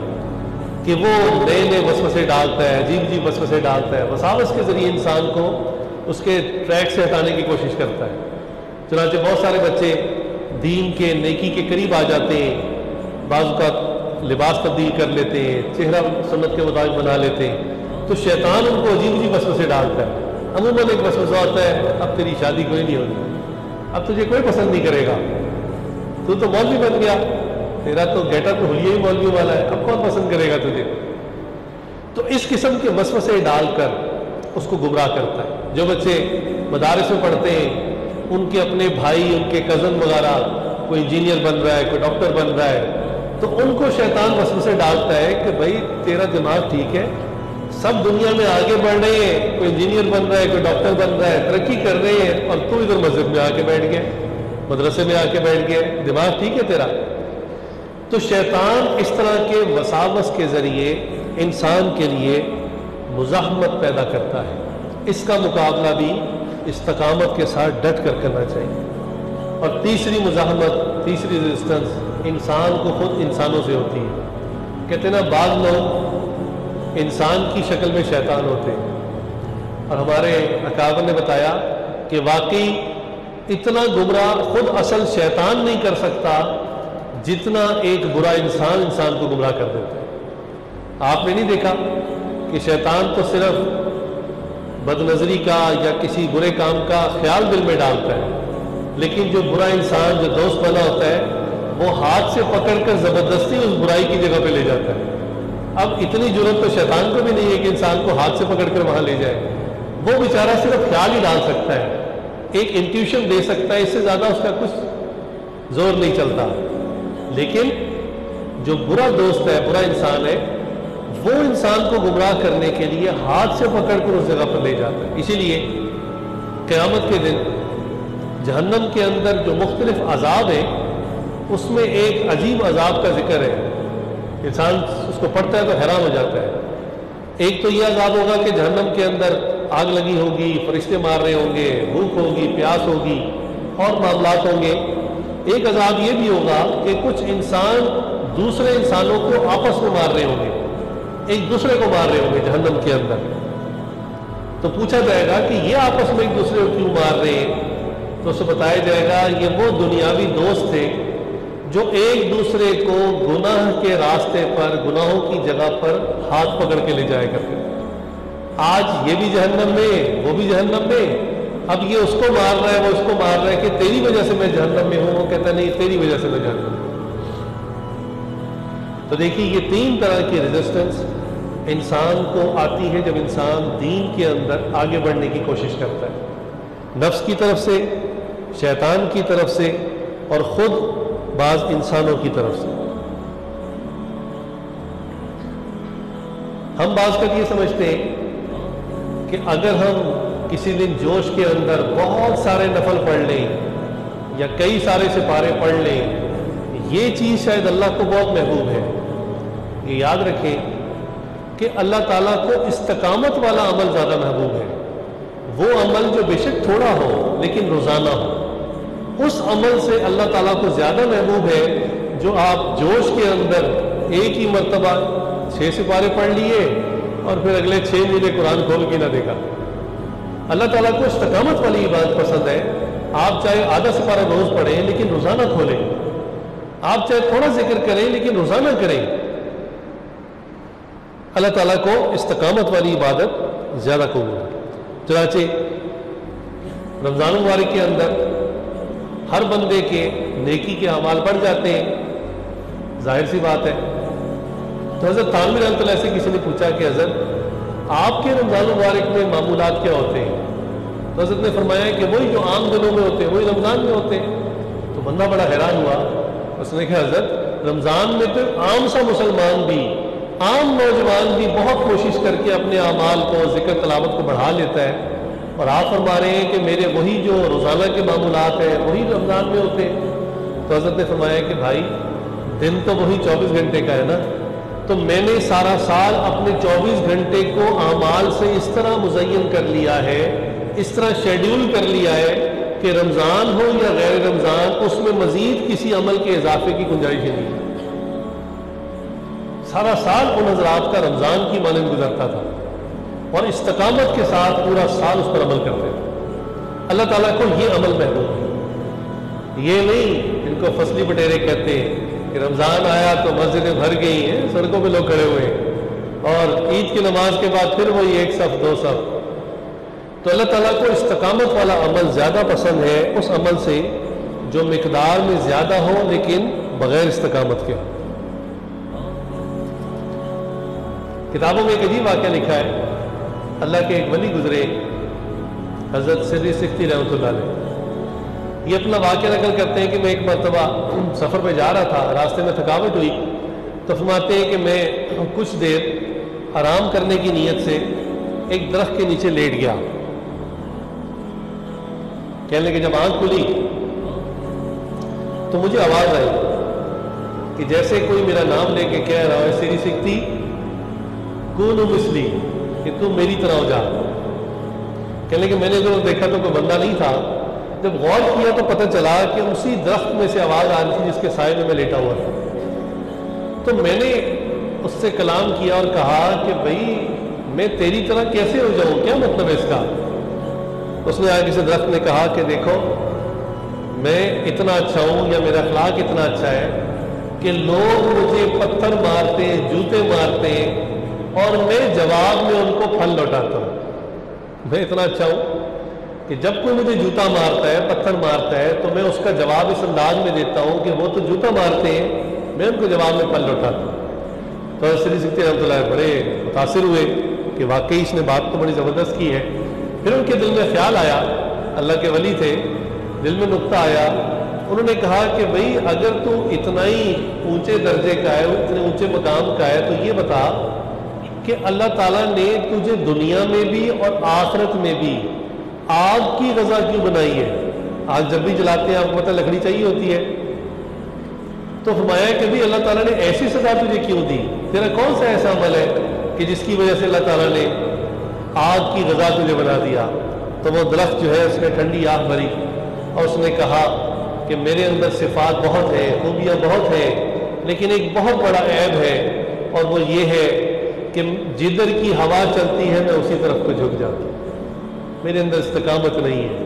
کہ وہ نئے نئے وسوسے ڈالتا ہے، عجیب عجیب وسوسے ڈالتا ہے، وساوس کے ذریعے انسان کو اس کے ٹریک سے ہٹانے کی کوشش کرتا ہے۔ چنانچہ بہت سارے بچے دین کے، نیکی کے قریب آ جاتے ہیں، بعض اوقات لباس تبدیل کر لیتے ہیں، چہرہ سنت کے مطابق بنا لیتے ہیں، تو شیطان ان کو عجیب عجیب وسوسے ڈالتا ہے۔ عموماً ایک وسوسہ ہوتا ہے، اب تیری شادی کوئی نہیں ہوگی، اب تجھے کوئی پسند نہیں کرے گا، تو مولوی بن گیا، تیرا تو گیٹ اپ حلیہ ہی مولوی والا ہے، اب کون پسند کرے گا تجھے؟ تو اس قسم کے وسوسے ڈال کر اس کو گمراہ کرتا ہے۔ جو بچے مدارس میں پڑھتے ہیں، ان کے اپنے بھائی، ان کے کزن وغیرہ کوئی انجینئر بن رہا ہے، کوئی ڈاکٹر بن رہا ہے، تو ان کو شیطان وسوسے ڈالتا ہے کہ بھائی تیرا دماغ ٹھیک ہے، سب دنیا میں آگے بڑھ رہے ہیں، کوئی انجینئر بن رہا ہے، کوئی ڈاکٹر بن رہا ہے، ترقی کر رہے ہیں، اور تو ادھر مسجد میں آ کے بیٹھ گیا، مدرسے میں آ کے بیٹھ گیا، دماغ ٹھیک ہے تیرا؟ تو شیطان اس طرح کے وساوس کے ذریعے انسان کے لیے مزاحمت پیدا کرتا ہے۔ اس کا مقابلہ بھی استقامت کے ساتھ ڈٹ کر کرنا چاہیے۔ اور تیسری مزاحمت، تیسری ریزسٹنس انسان کو خود انسانوں سے ہوتی ہے۔ کہتے ہیں نا، بعض لوگ انسان کی شکل میں شیطان ہوتے ہیں، اور ہمارے اکابر نے بتایا کہ واقعی اتنا گمراہ خود اصل شیطان نہیں کر سکتا جتنا ایک برا انسان انسان کو گمراہ کر دیتا ہے۔ آپ نے نہیں دیکھا کہ شیطان تو صرف بد نظری کا یا کسی برے کام کا خیال دل میں ڈالتا ہے، لیکن جو برا انسان، جو دوست بنا ہوتا ہے، وہ ہاتھ سے پکڑ کر زبردستی اس برائی کی جگہ پہ لے جاتا ہے۔ اب اتنی ضرورت تو شیطان کو بھی نہیں ہے کہ انسان کو ہاتھ سے پکڑ کر وہاں لے جائے، وہ بیچارہ صرف خیال ہی ڈال سکتا ہے، ایک انٹیوشن دے سکتا ہے، اس سے زیادہ اس کا کچھ زور نہیں چلتا۔ لیکن جو برا دوست ہے، برا انسان ہے، وہ انسان کو گمراہ کرنے کے لیے ہاتھ سے پکڑ کر اس جگہ پر لے جاتا ہے۔ اسی لیے قیامت کے دن جہنم کے اندر جو مختلف عذاب ہیں، اس میں ایک عجیب عذاب کا ذکر ہے، انسان اس کو پڑھتا ہے تو حیران ہو جاتا ہے۔ ایک تو یہ عذاب ہوگا کہ جہنم کے اندر آگ لگی ہوگی، فرشتے مار رہے ہوں گے، بھوک ہوگی، پیاس ہوگی، اور معاملات ہوں گے۔ ایک عذاب یہ بھی ہوگا کہ کچھ انسان دوسرے انسانوں کو آپس میں مار رہے ہوں گے، ایک دوسرے کو مار رہے ہوں گے جہنم کے اندر۔ تو پوچھا جائے گا کہ یہ آپس میں ایک دوسرے کو کیوں مار رہے ہیں؟ تو اسے بتایا جائے گا یہ وہ دنیاوی دوست تھے جو ایک دوسرے کو گناہ کے راستے پر، گناہوں کی جگہ پر ہاتھ پکڑ کے لے جائے کرتے تھے۔ آج یہ بھی جہنم میں، وہ بھی جہنم میں، اب یہ اس کو مار رہا ہے، وہ اس کو مار رہا ہے کہ تیری وجہ سے میں جہنم میں ہوں، وہ کہتا نہیں تیری وجہ سے میں جہنم میں ہوں۔ تو دیکھیے یہ تین طرح کی ریزسٹنس انسان کو آتی ہے جب انسان دین کے اندر آگے بڑھنے کی کوشش کرتا ہے، نفس کی طرف سے، شیطان کی طرف سے، اور خود بعض انسانوں کی طرف سے۔ ہم بعض کا یہ سمجھتے ہیں کہ اگر ہم کسی دن جوش کے اندر بہت سارے نفل پڑھ لیں یا کئی سارے سپارے پڑھ لیں، یہ چیز شاید اللہ کو بہت محبوب ہے۔ یہ یاد رکھیں کہ اللہ تعالیٰ کو استقامت والا عمل زیادہ محبوب ہے، وہ عمل جو بے شک تھوڑا ہو لیکن روزانہ ہو، اس عمل سے اللہ تعالیٰ کو زیادہ محبوب ہے جو آپ جوش کے اندر ایک ہی مرتبہ 6 سپارے پڑھ لیے اور پھر اگلے 6 مہینے قرآن کھول کے نہ دیکھا۔ اللہ تعالیٰ کو استقامت والی عبادت پسند ہے۔ آپ چاہے آدھا سپارہ روز پڑھیں لیکن روزانہ کھولیں، آپ چاہے تھوڑا ذکر کریں لیکن روزانہ کریں۔ اللہ تعالیٰ کو استقامت والی عبادت زیادہ قبول ہے۔ چنانچہ رمضان المبارک کے اندر ہر بندے کے نیکی کے اعمال بڑھ جاتے ہیں، ظاہر سی بات ہے۔ تو حضرت تھانوی رحمۃ اللہ سے کسی نے پوچھا کہ حضرت آپ کے رمضان المبارک میں معمولات کیا ہوتے ہیں؟ تو حضرت نے فرمایا کہ وہی جو عام دنوں میں ہوتے ہیں وہی رمضان میں ہوتے ہیں۔ تو بندہ بڑا حیران ہوا، اس نے کہا حضرت رمضان میں تو عام سا مسلمان بھی، عام نوجوان بھی بہت کوشش کر کے اپنے اعمال کو، ذکر تلاوت کو بڑھا لیتا ہے، اور آپ فرما رہے ہیں کہ میرے وہی جو روزانہ کے معمولات ہیں وہی رمضان میں ہوتے ہیں۔ تو حضرت نے فرمایا کہ بھائی دن تو وہی 24 گھنٹے کا ہے نا، تو میں نے سارا سال اپنے 24 گھنٹے کو اعمال سے اس طرح مزین کر لیا ہے، اس طرح شیڈیول کر لیا ہے کہ رمضان ہو یا غیر رمضان اس میں مزید کسی عمل کے اضافے کی گنجائش ہی نہیں ہے. سارا سال ان حضرات کا رمضان کی مانند گزرتا تھا اور استقامت کے ساتھ پورا سال اس پر عمل کرتے تھے. اللہ تعالیٰ کو یہ عمل محبوب ہے. یہ نہیں ان کو فصلی بٹیرے کہتے ہیں کہ رمضان آیا تو مسجدیں بھر گئی ہیں, سڑکوں پہ لوگ کھڑے ہوئے ہیں اور عید کی نماز کے بعد پھر وہی ایک صف دو صف. تو اللہ تعالیٰ کو استقامت والا عمل زیادہ پسند ہے اس عمل سے جو مقدار میں زیادہ ہو لیکن بغیر استقامت کے ہو. کتابوں میں ایک عجیب واقعہ لکھا ہے. اللہ کے ایک ولی گزرے حضرت سری سکھتی رحمۃ اللہ علیہ. یہ اپنا واقعہ نقل کرتے ہیں کہ میں ایک مرتبہ سفر پہ جا رہا تھا, راستے میں تھکاوٹ ہوئی تو فرماتے ہیں کہ میں کچھ دیر آرام کرنے کی نیت سے ایک درخت کے نیچے لیٹ گیا. کہنے لگے جب آنکھ کھلی تو مجھے آواز آئی کہ جیسے کوئی میرا نام لے کے کہہ رہا ہے سری سکھتی کون مسلی, کہ تم میری طرح ہو جا. کہنے لگے میں نے جو دیکھا تو کوئی بندہ نہیں تھا. جب غور کیا تو پتہ چلا کہ اسی درخت میں سے آواز آ رہی تھی جس کے سائے میں لیٹا ہوا تھا. تو میں نے اس سے کلام کیا اور کہا کہ بھائی میں تیری طرح کیسے ہو جاؤں, کیا مطلب ہے اس کا؟ اس نے آگے سے درخت نے کہا کہ دیکھو میں اتنا اچھا ہوں یا میرا اخلاق اتنا اچھا ہے کہ لوگ مجھے پتھر مارتے ہیں, جوتے مارتے ہیں اور میں جواب میں ان کو پھل لوٹاتا ہوں. میں اتنا اچھا ہوں کہ جب کوئی مجھے جوتا مارتا ہے, پتھر مارتا ہے, تو میں اس کا جواب اس انداز میں دیتا ہوں کہ وہ تو جوتا مارتے ہیں, میں ان کو جواب میں پھل لوٹاتا ہوں. تو سری سکھتی رحمۃ اللہ بڑے متاثر ہوئے کہ واقعی اس نے بات تو بڑی زبردست کی ہے. پھر ان کے دل میں خیال آیا, اللہ کے ولی تھے, دل میں نقطہ آیا. انہوں نے کہا کہ بھائی اگر تو اتنا ہی اونچے درجے کا ہے, اتنے اونچے مقام کا ہے, تو یہ بتا کہ اللہ تعالیٰ نے تجھے دنیا میں بھی اور آخرت میں بھی آگ کی غذا کیوں بنائی ہے؟ آگ جب بھی جلاتے ہیں آپ کو پتہ لکڑی چاہیے ہوتی ہے. تو فرمایا کہ بھی اللہ تعالیٰ نے ایسی سزا تجھے کیوں دی؟ تیرا کون سا ایسا عمل ہے کہ جس کی وجہ سے اللہ تعالیٰ نے آگ کی غذا تجھے بنا دیا؟ تو وہ درخت جو ہے اس نے ٹھنڈی آگ بھری اور اس نے کہا کہ میرے اندر صفات بہت ہیں, خوبیاں بہت ہیں, لیکن ایک بہت بڑا عیب ہے اور وہ یہ ہے کہ جدھر کی ہوا چلتی ہے میں اسی طرف کو جھک جاتا ہوں. میرے اندر استقامت نہیں ہے,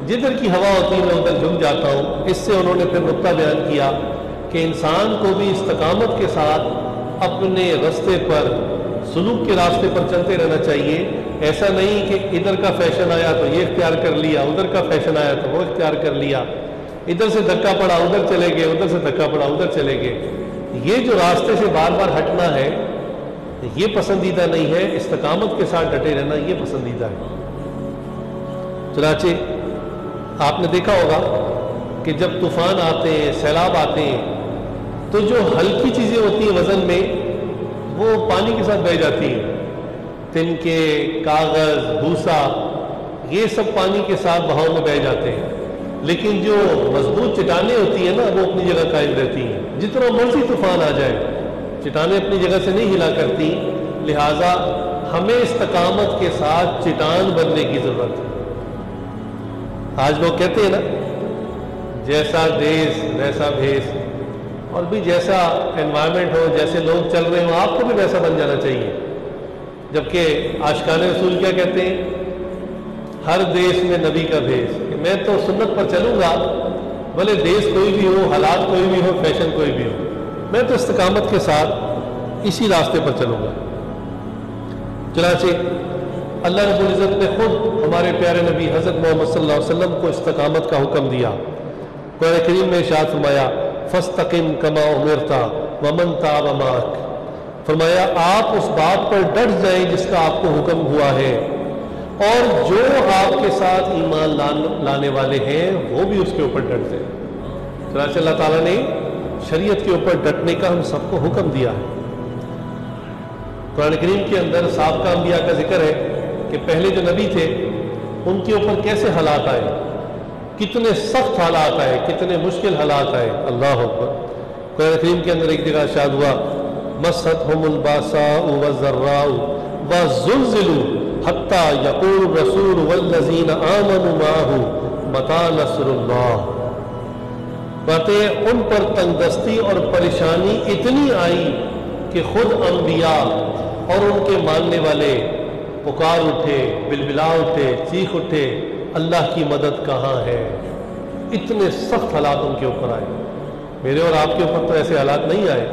جدھر کی ہوا ہوتی ہے میں ادھر جھک جاتا ہوں. اس سے انہوں نے پھر نقطہ بیان کیا کہ انسان کو بھی استقامت کے ساتھ اپنے راستے پر, سلوک کے راستے پر چلتے رہنا چاہیے. ایسا نہیں کہ ادھر کا فیشن آیا تو یہ اختیار کر لیا, ادھر کا فیشن آیا تو وہ اختیار کر لیا, ادھر سے دھکا پڑا ادھر چلے گئے, ادھر سے دھکا پڑا ادھر چلے گئے. یہ جو راستے سے بار بار ہٹنا ہے یہ پسندیدہ نہیں ہے. استقامت کے ساتھ ڈٹے رہنا یہ پسندیدہ ہے. چنانچہ آپ نے دیکھا ہوگا کہ جب طوفان آتے ہیں, سیلاب آتے ہیں, تو جو ہلکی چیزیں ہوتی ہیں وزن میں وہ پانی کے ساتھ بہہ جاتی ہیں. تنکے, کاغذ, بھوسا, یہ سب پانی کے ساتھ بہاؤ میں بہہ جاتے ہیں. لیکن جو مضبوط چٹانیں ہوتی ہیں نا وہ اپنی جگہ قائم رہتی ہیں. جتنا مرضی طوفان آ جائے چٹانیں اپنی جگہ سے نہیں ہلا کرتی. لہٰذا ہمیں استقامت کے ساتھ چٹان بننے کی ضرورت ہے. آج لوگ کہتے ہیں نا جیسا دیس ویسا بھیس, اور بھی جیسا انوائرمنٹ ہو, جیسے لوگ چل رہے ہوں آپ کو بھی ویسا بن جانا چاہیے. جبکہ عاشقان رسول کیا کہتے ہیں, ہر دیس میں نبی کا بھیس, کہ میں تو سنت پر چلوں گا بھلے دیس کوئی بھی ہو, حالات کوئی بھی ہو, فیشن کوئی بھی ہو, میں تو استقامت کے ساتھ اسی راستے پر چلوں گا. چنانچہ اللہ رب العزت نے خود ہمارے پیارے نبی حضرت محمد صلی اللہ علیہ وسلم کو استقامت کا حکم دیا. قرآن کریم میں ارشاد فرمایا فاستقم کما امرت ومن تاب معک, فرمایا آپ اس بات پر ڈٹ جائیں جس کا آپ کو حکم ہوا ہے, اور جو آپ کے ساتھ ایمان لانے والے ہیں وہ بھی اس کے اوپر ڈٹ جائیں. چنانچہ اللہ تعالیٰ نے شریعت کے اوپر ڈٹنے کا ہم سب کو حکم دیا ہے. قرآن کریم کے اندر سابقہ انبیاء کا ذکر ہے کہ پہلے جو نبی تھے ان کے اوپر کیسے حالات آئے, کتنے سخت حالات آئے, کتنے مشکل حالات آئے. اللہ اکبر. قرآن کریم کے اندر ایک جگہ ارشاد ہوا مستھم الباساء والضراء وزلزلوا حتى يقول الرسول والذين آمنوا معه متا نصر اللہ، ان پر تنگ دستی اور پریشانی اتنی آئی کہ خود انبیاء اور ان کے ماننے والے پکار اٹھے، بلبلا اٹھے، چیخ اٹھے، اللہ کی مدد کہاں ہے۔ اتنے سخت حالات ان کے اوپر آئے۔ میرے اور آپ کے اوپر تو ایسے حالات نہیں آئے۔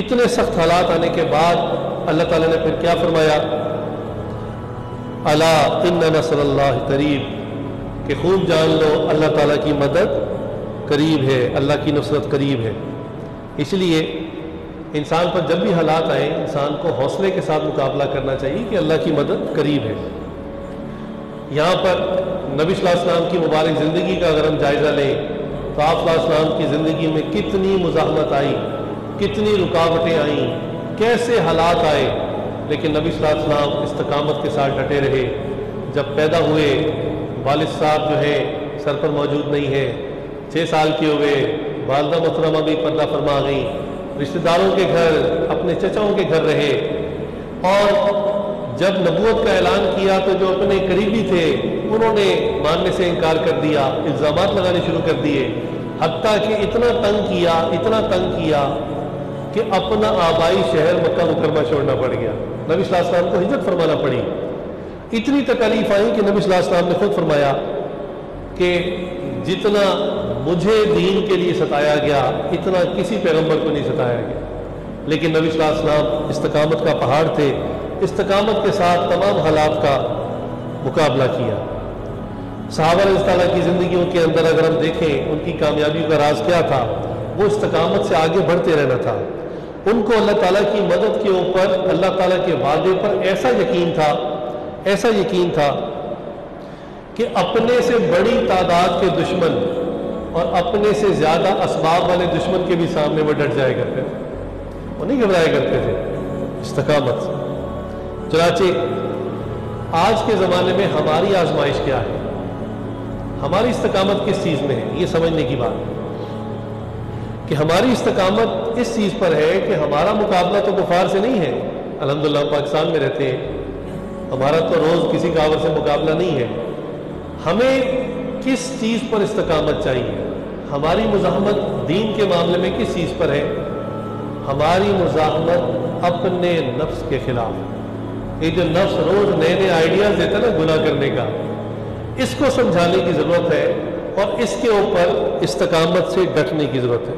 اتنے سخت حالات آنے کے بعد اللہ تعالیٰ نے پھر کیا فرمایا؟ الا ان نصر اللہ قریب، کہ خوب جان لو اللہ تعالیٰ کی مدد قریب ہے، اللہ کی نصرت قریب ہے۔ اس لیے انسان پر جب بھی حالات آئیں انسان کو حوصلے کے ساتھ مقابلہ کرنا چاہیے کہ اللہ کی مدد قریب ہے۔ یہاں پر نبی صلی اللہ علیہ وسلم کی مبارک زندگی کا اگر ہم جائزہ لیں تو آپ صلی اللہ علیہ وسلم کی زندگی میں کتنی مزاحمت آئی، کتنی رکاوٹیں آئیں، کیسے حالات آئے، لیکن نبی صلی اللہ علیہ وسلم استقامت کے ساتھ ڈٹے رہے۔ جب پیدا ہوئے والد صاحب جو ہے سر پر موجود نہیں ہے، 6 سال کے ہوئے، والدہ محترمہ بھی پردہ فرما گئیں، رشتہ داروں کے گھر، اپنے چچاؤں کے گھر رہے، اور جب نبوت کا اعلان کیا تو جو اپنے قریبی تھے انہوں نے ماننے سے انکار کر دیا، الزامات لگانے شروع کر دیے، حتیٰ کہ اتنا تنگ کیا کہ اپنا آبائی شہر مکہ مکرمہ چھوڑنا پڑ گیا، نبی صلی اللہ علیہ وسلم کو ہجرت فرمانا پڑی۔ اتنی تکالیف آئی کہ نبی صلی اللہ علیہ وسلم نے خود فرمایا کہ جتنا مجھے دین کے لیے ستایا گیا اتنا کسی پیغمبر کو نہیں ستایا گیا، لیکن نبی صلی اللہ علیہ وسلم استقامت کا پہاڑ تھے، استقامت کے ساتھ تمام حالات کا مقابلہ کیا۔ صحابہ رضی اللہ عنہ کی زندگیوں کے اندر اگر ہم دیکھیں ان کی کامیابی کا راز کیا تھا، وہ استقامت سے آگے بڑھتے رہنا تھا۔ ان کو اللہ تعالیٰ کی مدد کے اوپر، اللہ تعالیٰ کے وعدے پر ایسا یقین تھا کہ اپنے سے بڑی تعداد کے دشمن اور اپنے سے زیادہ اسباب والے دشمن کے بھی سامنے وہ ڈٹ جایا کرتے تھے، وہ نہیں گھبرایا کرتے تھے۔ استقامت۔ چنانچہ آج کے زمانے میں ہماری آزمائش کیا ہے، ہماری استقامت کس چیز میں ہے، یہ سمجھنے کی بات ہے کہ ہماری استقامت اس چیز پر ہے کہ ہمارا مقابلہ تو کفار سے نہیں ہے۔ الحمدللہ ہم پاکستان میں رہتے ہیں، ہمارا تو روز کسی کافر سے مقابلہ نہیں ہے۔ ہمیں کس چیز پر استقامت چاہیے؟ ہماری مزاحمت دین کے معاملے میں کس چیز پر ہے؟ ہماری مزاحمت اپنے نفس کے خلاف۔ یہ جو نفس روز نئے نئے آئیڈیاز دیتا ہے نا گناہ کرنے کا، اس کو سمجھانے کی ضرورت ہے اور اس کے اوپر استقامت سے ڈٹنے کی ضرورت ہے۔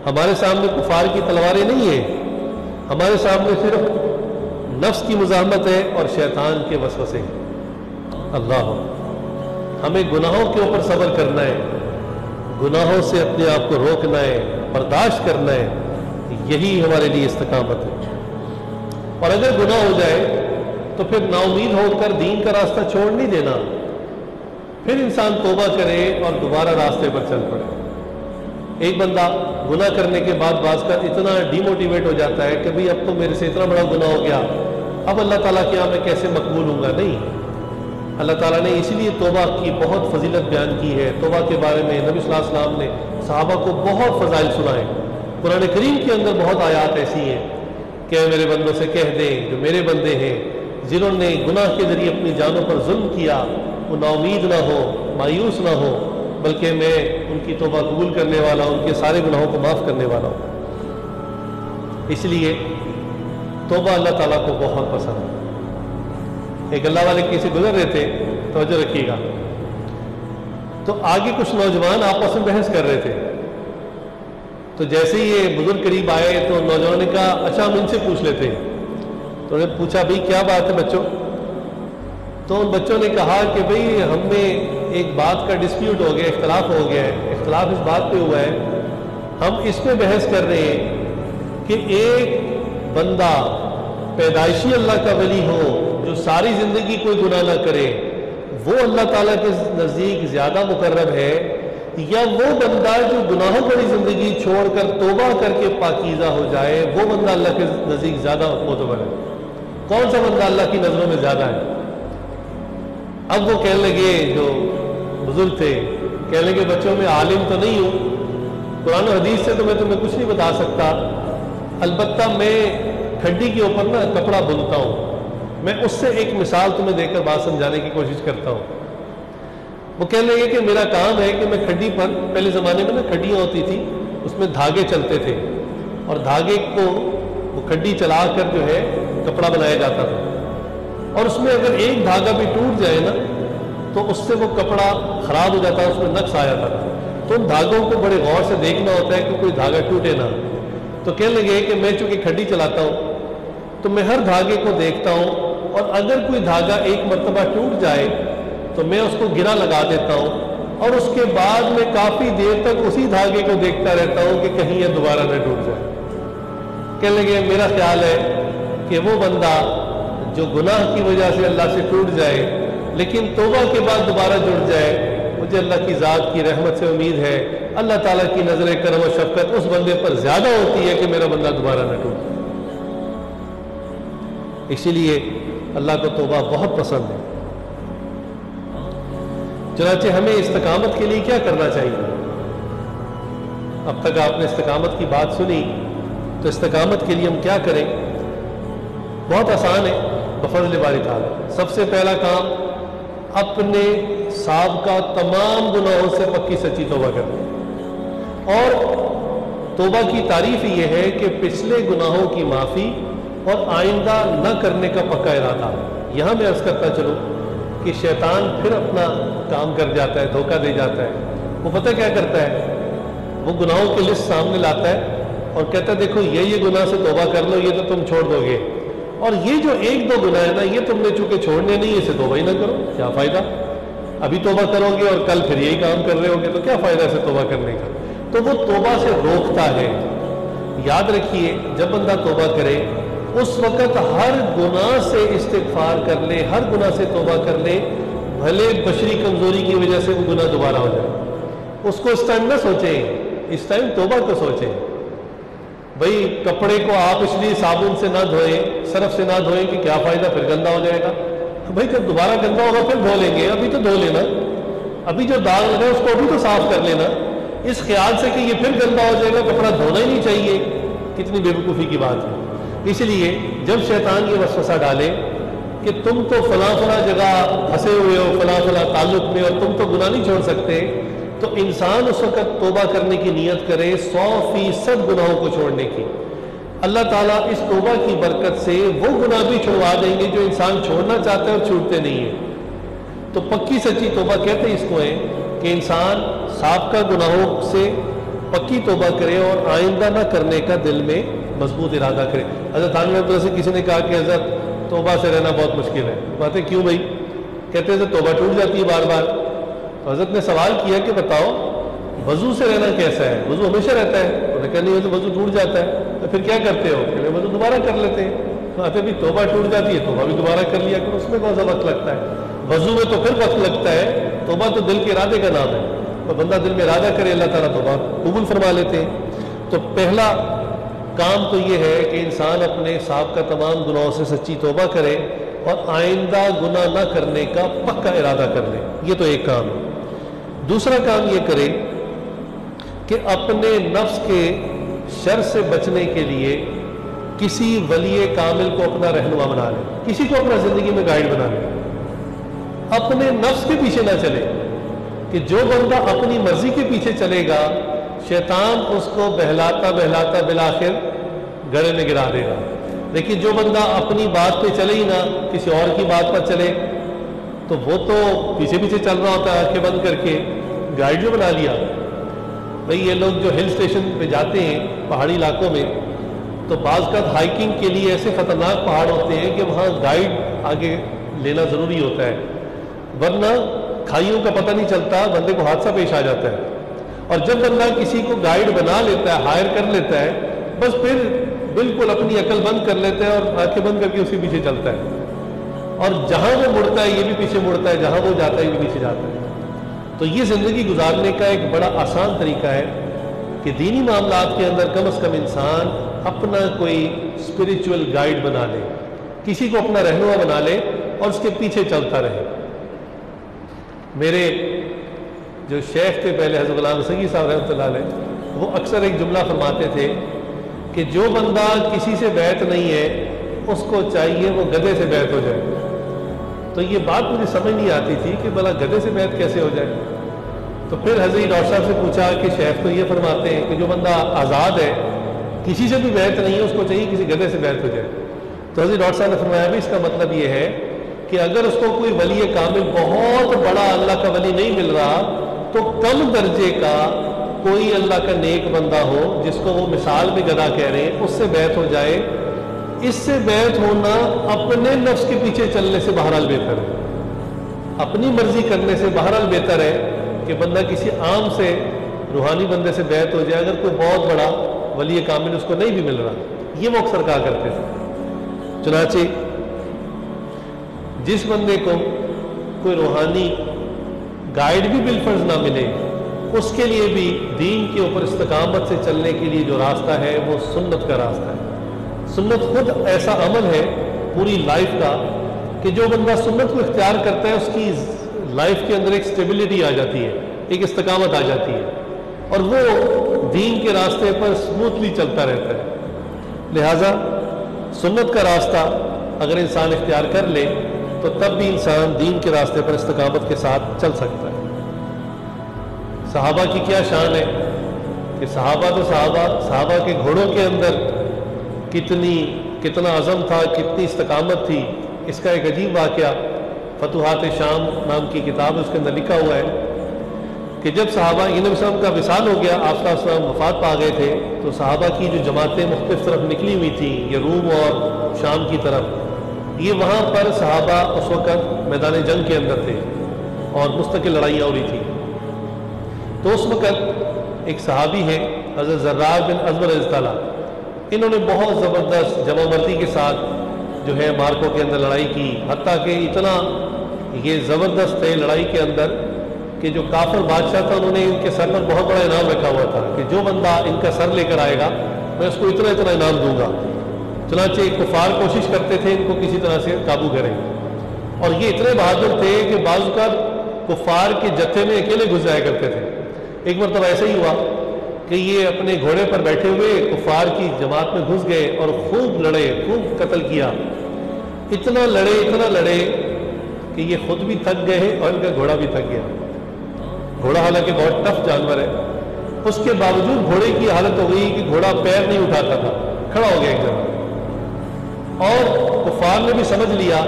ہمارے سامنے کفار کی تلواریں نہیں ہیں، ہمارے سامنے صرف نفس کی مزاحمت ہے اور شیطان کے وسوسے۔ اللہ، ہمیں گناہوں کے اوپر صبر کرنا ہے، گناہوں سے اپنے آپ کو روکنا ہے، برداشت کرنا ہے، یہی ہمارے لیے استقامت ہے۔ اور اگر گناہ ہو جائے تو پھر نا امید ہو کر دین کا راستہ چھوڑ نہیں دینا، پھر انسان توبہ کرے اور دوبارہ راستے پر چل پڑے۔ ایک بندہ گناہ کرنے کے بعد بعض کا اتنا ڈی موٹیویٹ ہو جاتا ہے کہ بھئی اب تو میرے سے اتنا بڑا گناہ ہو گیا، اب اللہ تعالیٰ کے یہاں میں کیسے مقبول ہوں گا؟ نہیں، اللہ تعالیٰ نے اسی لیے توبہ کی بہت فضیلت بیان کی ہے۔ توبہ کے بارے میں نبی صلی اللہ علیہ وسلم نے صحابہ کو بہت فضائل سنائے۔ قرآن کریم کے اندر بہت آیات ایسی ہیں کہ اے میرے بندوں سے کہہ دیں، جو میرے بندے ہیں جنہوں نے گناہ کے ذریعے اپنی جانوں پر ظلم کیا، وہ نا امید نہ ہو، مایوس نہ ہو، بلکہ میں ان کی توبہ قبول کرنے والا ہوں، ان کے سارے گناہوں کو معاف کرنے والا ہوں۔ اس لیے توبہ اللہ تعالیٰ کو بہت پسند ہے۔ ایک اللہ والے کسی گزر رہے تھے، توجہ رکھیے گا، تو آگے کچھ نوجوان آپس میں بحث کر رہے تھے، تو جیسے ہی یہ بزرگ قریب آئے تو نوجوانوں نے کہا اچھا ہم ان سے پوچھ لیتے ہیں۔ تو انہوں نے پوچھا بھئی کیا بات ہے بچوں؟ تو ان بچوں نے کہا کہ بھئی ہم میں ایک بات کا ڈسپیوٹ ہو گیا، اختلاف ہو گیا ہے، اختلاف اس بات پہ ہوا ہے، ہم اس پہ بحث کر رہے ہیں کہ ایک بندہ پیدائشی اللہ کا ولی ہو جو ساری زندگی کوئی گناہ نہ کرے، وہ اللہ تعالیٰ کے نزدیک زیادہ مقرب ہے، یا وہ بندہ جو گناہوں بھری زندگی چھوڑ کر توبہ کر کے پاکیزہ ہو جائے، وہ بندہ اللہ کے نزدیک زیادہ معتبر ہے؟ کون سا بندہ اللہ کی نظروں میں زیادہ ہے؟ اب وہ کہنے لگے، جو بزرگ تھے کہنے لگے بچوں میں عالم تو نہیں ہوں، قرآن و حدیث سے تو میں تمہیں کچھ نہیں بتا سکتا، البتہ میں کھڈی کے اوپر نا کپڑا بنتا ہوں، میں اس سے ایک مثال تمہیں دے کر بات سمجھانے کی کوشش کرتا ہوں۔ وہ کہنے لگے کہ میرا کام ہے کہ میں کھڈی پر، پہلے زمانے میں نا کھڈیاں ہوتی تھی، اس میں دھاگے چلتے تھے، اور دھاگے کو وہ کھڈی چلا کر جو ہے کپڑا بنایا جاتا تھا، اور اس میں اگر ایک دھاگا بھی ٹوٹ جائے نا تو اس سے وہ کپڑا خراب ہو جاتا ہے، اس میں نقص آ جاتا تھا۔ تو ان دھاگوں کو بڑے غور سے دیکھنا ہوتا ہے کہ کوئی دھاگا ٹوٹے نہ۔ تو کہنے لگے کہ میں چونکہ کھڈی چلاتا ہوں تو میں ہر دھاگے کو دیکھتا ہوں، اور اگر کوئی دھاگا ایک مرتبہ ٹوٹ جائے تو میں اس کو گرا لگا دیتا ہوں، اور اس کے بعد میں کافی دیر تک اسی دھاگے کو دیکھتا رہتا ہوں کہ کہیں یہ دوبارہ نہ ٹوٹ جائے۔ کہنے لگے میرا خیال ہے کہ وہ بندہ جو گناہ کی وجہ سے اللہ سے ٹوٹ جائے لیکن توبہ کے بعد دوبارہ جڑ جائے، مجھے اللہ کی ذات کی رحمت سے امید ہے اللہ تعالیٰ کی نظر کرم و شفقت اس بندے پر زیادہ ہوتی ہے کہ میرا بندہ دوبارہ نہ ٹوٹ جائے۔ اسی لیے اللہ کو توبہ بہت پسند ہے۔ چنانچہ ہمیں استقامت کے لیے کیا کرنا چاہیے؟ اب تک آپ نے استقامت کی بات سنی، تو استقامت کے لیے ہم کیا کریں؟ بہت آسان ہے بفضل باری تعالیٰ۔ سب سے پہلا کام اپنے سابقہ تمام گناہوں سے پکی سچی توبہ کرنا، اور توبہ کی تعریف یہ ہے کہ پچھلے گناہوں کی معافی اور آئندہ نہ کرنے کا پکا ارادہ۔ یہاں میں عرض کرتا چلوں کہ شیطان پھر اپنا کام کر جاتا ہے، دھوکہ دے جاتا ہے۔ وہ پتہ کیا کرتا ہے؟ وہ گناہوں کی لسٹ سامنے لاتا ہے اور کہتا ہے دیکھو یہ گناہ سے توبہ کر لو، یہ تو تم چھوڑ دو گے، اور یہ جو ایک دو گناہ ہے نا یہ تم نے چونکہ چھوڑنے نہیں، اسے توبہ ہی نہ کرو، کیا فائدہ؟ ابھی توبہ کرو گے اور کل پھر یہی کام کر رہے ہوگے تو کیا فائدہ اسے توبہ کرنے کا؟ تو وہ توبہ سے روکتا ہے۔ یاد رکھیے جب بندہ توبہ کرے اس وقت ہر گناہ سے استغفار کر لے، ہر گناہ سے توبہ کر لے، بھلے بشری کمزوری کی وجہ سے وہ گناہ دوبارہ ہو جائے، اس کو اس ٹائم نہ سوچیں، اس ٹائم توبہ کو سوچیں۔ بھئی کپڑے کو آپ اس لیے صابن سے نہ دھوئیں، صرف سے نہ دھوئیں کہ کیا فائدہ، پھر گندا ہو جائے گا۔ بھئی جب دوبارہ گندا ہوگا پھر دھو لیں گے، ابھی تو دھو لینا، ابھی جو داغ لگا ہے اس کو ابھی تو صاف کر لینا، اس خیال سے کہ یہ پھر گندا ہو جائے گا کپڑا دھونا ہی نہیں چاہیے، کتنی بے وقوفی کی بات ہے۔ اس لیے جب شیطان یہ وسوسہ ڈالے کہ تم تو فلاں فلاں جگہ پھنسے ہوئے ہو، فلاں فلاں تعلق میں، اور تم تو گناہ نہیں چھوڑ سکتے، تو انسان اس وقت توبہ کرنے کی نیت کرے 100% گناہوں کو چھوڑنے کی۔ اللہ تعالیٰ اس توبہ کی برکت سے وہ گناہ بھی چھوڑوا دیں گے جو انسان چھوڑنا چاہتا ہے اور چھوڑتے نہیں ہیں۔ تو پکی سچی توبہ کہتے ہیں اس کو ہے کہ انسان سابقہ گناہوں سے پکی توبہ کرے اور آئندہ نہ کرنے کا دل میں مضبوط ارادہ کرے۔ حضرت عامر سے کسی نے کہا کہ حضرت توبہ سے رہنا بہت مشکل ہے، باتیں کیوں بھائی؟ کہتے ہیں توبہ ٹوٹ جاتی ہے بار بار۔ تو حضرت نے سوال کیا کہ بتاؤ وضو سے رہنا کیسا ہے؟ وضو ہمیشہ رہتا ہے؟ انہوں نے کہا نہیں تو وضو ٹوٹ جاتا ہے، تو پھر کیا کرتے ہو؟ کہ وضو دوبارہ کر لیتے ہیں۔ کہتے بھی توبہ ٹوٹ جاتی ہے، توبہ بھی دوبارہ کر لیا کرو، اس میں کون سا وقت لگتا ہے؟ وضو میں تو پھر وقت لگتا ہے، توبہ تو دل کے ارادے کا نام ہے، تو بندہ دل میں ارادہ کرے اللہ تعالیٰ توبہ قبول فرما لیتے ہیں۔ تو پہلا کام تو یہ ہے کہ انسان اپنے سابقہ تمام گناہوں سے سچی توبہ کرے اور آئندہ گناہ نہ کرنے کا پکا ارادہ کر لے، یہ تو ایک کام ہے۔ دوسرا کام یہ کرے کہ اپنے نفس کے شر سے بچنے کے لیے کسی ولی کامل کو اپنا رہنما بنا لے، کسی کو اپنا زندگی میں گائیڈ بنا لے، اپنے نفس کے پیچھے نہ چلے، کہ جو بندہ اپنی مرضی کے پیچھے چلے گا شیطان اس کو بہلاتا بہلاتا بالآخر گڑھے میں گرا دے گا، لیکن جو بندہ اپنی بات پہ چلے ہی نہ، کسی اور کی بات پر چلے، تو وہ تو پیچھے پیچھے چل رہا ہوتا ہے آنکھیں بند کر کے، گائیڈ جو بنا لیا۔ بھئی یہ لوگ جو ہل اسٹیشن پہ جاتے ہیں پہاڑی علاقوں میں، تو بعض کا ہائکنگ کے لیے ایسے خطرناک پہاڑ ہوتے ہیں کہ وہاں گائیڈ آگے لینا ضروری ہوتا ہے، ورنہ کھائیوں کا پتہ نہیں چلتا، بندے کو حادثہ پیش آ جاتا ہے۔ اور جب بندہ کسی کو گائیڈ بنا لیتا ہے، ہائر کر لیتا ہے، بس پھر بالکل اپنی عقل بند کر لیتا ہے اور آنکھیں بند کر کے اسی پیچھے چلتا ہے، اور جہاں وہ مڑتا ہے یہ بھی پیچھے مڑتا ہے، جہاں وہ جاتا ہے یہ بھی پیچھے جاتا ہے۔ تو یہ زندگی گزارنے کا ایک بڑا آسان طریقہ ہے کہ دینی معاملات کے اندر کم از کم انسان اپنا کوئی اسپریچول گائیڈ بنا لے، کسی کو اپنا رہنما بنا لے اور اس کے پیچھے چلتا رہے۔ میرے جو شیخ تھے پہلے حضرت غلام سنگی صاحب رحمۃ اللہ علیہ، وہ اکثر ایک جملہ فرماتے تھے کہ جو بندہ کسی سے بیعت نہیں ہے اس کو چاہیے وہ گدھے سے بیعت ہو جائے۔ تو یہ بات مجھے سمجھ نہیں آتی تھی کہ بھلا گدھے سے بیعت کیسے ہو جائے. تو پھر حضرت ڈاکٹر صاحب سے پوچھا کہ شیخ تو یہ فرماتے ہیں کہ جو بندہ آزاد ہے, کسی سے بھی بیعت نہیں ہے, اس کو چاہیے کسی گدھے سے بیعت ہو جائے. تو حضرت ڈاکٹر صاحب نے فرمایا بھی اس کا مطلب یہ ہے کہ اگر اس کو کوئی ولی کامل بہت بڑا اللہ کا ولی نہیں مل رہا تو کم درجے کا کوئی اللہ کا نیک بندہ ہو جس کو وہ مثال میں گدھا کہہ رہے ہیں, اس سے بیعت ہو جائے. اس سے بیعت ہونا اپنے نفس کے پیچھے چلنے سے بہرحال بہتر ہے, اپنی مرضی کرنے سے بہرحال بہتر ہے کہ بندہ کسی عام سے روحانی بندے سے بیعت ہو جائے اگر کوئی بہت بڑا ولی کامل اس کو نہیں بھی مل رہا. یہ وہ اکثر کہا کرتے تھے. چنانچہ جس بندے کو کوئی روحانی گائیڈ بھی بالفرض نہ ملے, اس کے لیے بھی دین کے اوپر استقامت سے چلنے کے لیے جو راستہ ہے وہ سنت کا راستہ ہے. سنت خود ایسا عمل ہے پوری لائف کا کہ جو بندہ سنت کو اختیار کرتا ہے اس کی لائف کے اندر ایک سٹیبلٹی آ جاتی ہے, ایک استقامت آ جاتی ہے, اور وہ دین کے راستے پر سموتھلی چلتا رہتا ہے. لہٰذا سنت کا راستہ اگر انسان اختیار کر لے تو تب بھی انسان دین کے راستے پر استقامت کے ساتھ چل سکتا ہے. صحابہ کی کیا شان ہے کہ صحابہ تو صحابہ کے گھوڑوں کے اندر کتنا عزم تھا, کتنی استقامت تھی. اس کا ایک عجیب واقعہ فتوحات شام نام کی کتاب اس کے اندر لکھا ہوا ہے کہ جب صحابہ نبی وسلم کا وصال ہو گیا, آپ صلی اللہ علیہ وسلم وفات پا گئے تھے, تو صحابہ کی جو جماعتیں مختلف طرف نکلی ہوئی تھیں, یہ روم اور شام کی طرف, یہ وہاں پر صحابہ اس وقت میدان جنگ کے اندر تھے اور مستقل لڑائیاں ہو رہی تھیں. تو اس وقت ایک صحابی ہے حضرت زرار بن ازور رضی اللہ عنہ, انہوں نے بہت زبردست جمع مرتی کے ساتھ جو ہے مارکوں کے اندر لڑائی کی, حتیٰ کہ اتنا یہ زبردست تھے لڑائی کے اندر کہ جو کافر بادشاہ تھا انہوں نے ان کے سر پر بہت بڑا انعام رکھا ہوا تھا کہ جو بندہ ان کا سر لے کر آئے گا میں اس کو اتنا انعام دوں گا. چنانچہ کفار کوشش کرتے تھے ان کو کسی طرح سے قابو کریں, اور یہ اتنے بہادر تھے کہ بعض اوقات کفار کے جتھے میں اکیلے گھس جایا کرتے تھے. ایک مرتبہ ایسا ہی ہوا کہ یہ اپنے گھوڑے پر بیٹھے ہوئے کفار کی جماعت میں گھس گئے اور خوب لڑے, خوب قتل کیا. اتنا لڑے کہ یہ خود بھی تھک گئے اور ان کا گھوڑا بھی تھک گیا. گھوڑا حالانکہ بہت ٹف جانور ہے, اس کے باوجود گھوڑے کی حالت ہو گئی کہ گھوڑا پیر نہیں اٹھاتا تھا, کھڑا ہو گیا ایک جگہ. اور کفار نے بھی سمجھ لیا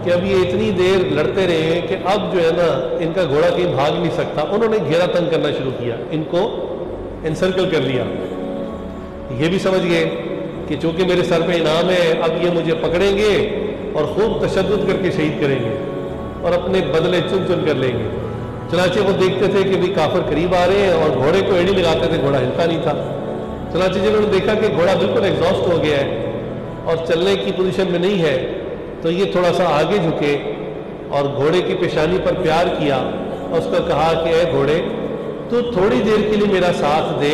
کہ اب یہ اتنی دیر لڑتے رہے کہ اب جو ہے نا ان کا گھوڑا کہیں بھاگ نہیں سکتا. انہوں نے گھیرا تنگ کرنا شروع کیا, ان کو انسرکل کر لیا. یہ بھی سمجھ گئے کہ چونکہ میرے سر پہ انعام ہے اب یہ مجھے پکڑیں گے اور خوب تشدد کر کے شہید کریں گے اور اپنے بدلے چن چن کر لیں گے. چنانچہ وہ دیکھتے تھے کہ بھی کافر قریب آ رہے ہیں اور گھوڑے کو ایڑی لگاتے تھے, گھوڑا ہلتا نہیں تھا. چنانچہ جب انہوں نے دیکھا کہ گھوڑا بالکل ایگزاسٹ ہو گیا ہے اور چلنے کی پوزیشن میں نہیں ہے تو یہ تھوڑا سا آگے جھکے اور گھوڑے کی پیشانی پر پیار کیا اور اس کو کہا کہ اے گھوڑے تو تھوڑی دیر کے لیے میرا ساتھ دے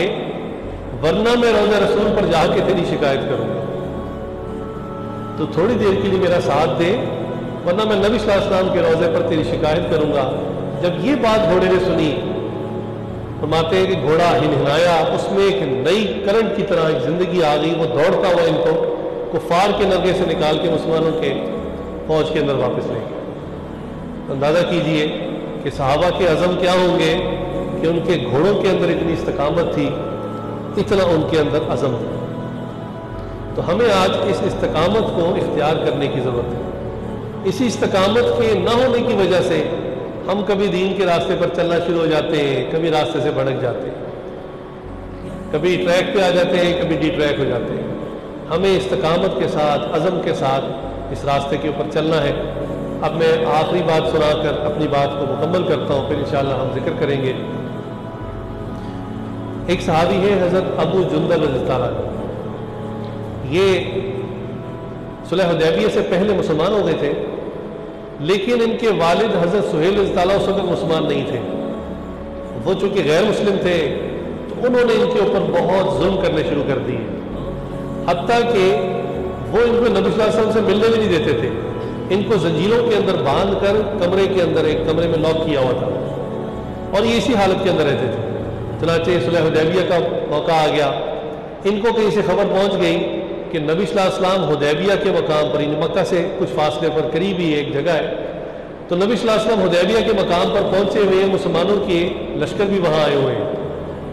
ورنہ میں روضہ رسول پر جا کے تیری شکایت کروں گا. تو تھوڑی دیر کے لیے میرا ساتھ دے ورنہ میں نبی صلی اللہ علیہ وسلم کے روضے پر تیری شکایت کروں گا. جب یہ بات گھوڑے نے سنی, فرماتے ہیں کہ گھوڑا ہنہنایا, اس میں ایک نئی کرنٹ کی طرح ایک زندگی آ گئی. وہ دوڑتا ہوا ان کو کفار کے نرگے سے نکال کے مسلمانوں کے فوج کے اندر واپس لے گئے. اندازہ کیجئے کہ صحابہ کے عزم کیا ہوں گے کہ ان کے گھوڑوں کے اندر اتنی استقامت تھی, اتنا ان کے اندر عزم تھا. تو ہمیں آج اس استقامت کو اختیار کرنے کی ضرورت ہے. اسی استقامت کے نہ ہونے کی وجہ سے ہم کبھی دین کے راستے پر چلنا شروع ہو جاتے ہیں, کبھی راستے سے بھٹک جاتے ہیں, کبھی ٹریک پہ آ جاتے ہیں, کبھی ڈی ٹریک ہو جاتے ہیں. ہمیں استقامت کے ساتھ, عزم کے ساتھ اس راستے کے اوپر چلنا ہے. اب میں آخری بات سنا کر اپنی بات کو مکمل کرتا ہوں, پھر انشاءاللہ ہم ذکر کریں گے. ایک صحابی ہے حضرت ابو جندل رضی اللہ عنہ. یہ صلح حدیبیہ سے پہلے مسلمان ہو گئے تھے, لیکن ان کے والد حضرت سہیل رضی اللہ عنہ اس وقت مسلمان نہیں تھے. وہ چونکہ غیر مسلم تھے تو انہوں نے ان کے اوپر بہت ظلم کرنے شروع کر دیے, حتیٰ کہ وہ ان کو نبی صلی اللہ علیہ وسلم سے ملنے بھی نہیں دیتے تھے. ان کو زنجیروں کے اندر باندھ کر کمرے کے اندر, ایک کمرے میں لاک کیا ہوا تھا, اور یہ اسی حالت کے اندر رہتے تھے. چنانچہ صلح حدیبیہ کا موقع آ گیا. ان کو کہیں سے خبر پہنچ گئی کہ نبی صلی اللہ علیہ وسلم حدیبیہ کے مقام پر, مکہ سے کچھ فاصلے پر قریب ہی ایک جگہ ہے, تو نبی صلی اللہ علیہ وسلم حدیبیہ کے مقام پر پہنچے ہوئے ہیں، مسلمانوں کے لشکر بھی وہاں آئے ہوئے ہیں،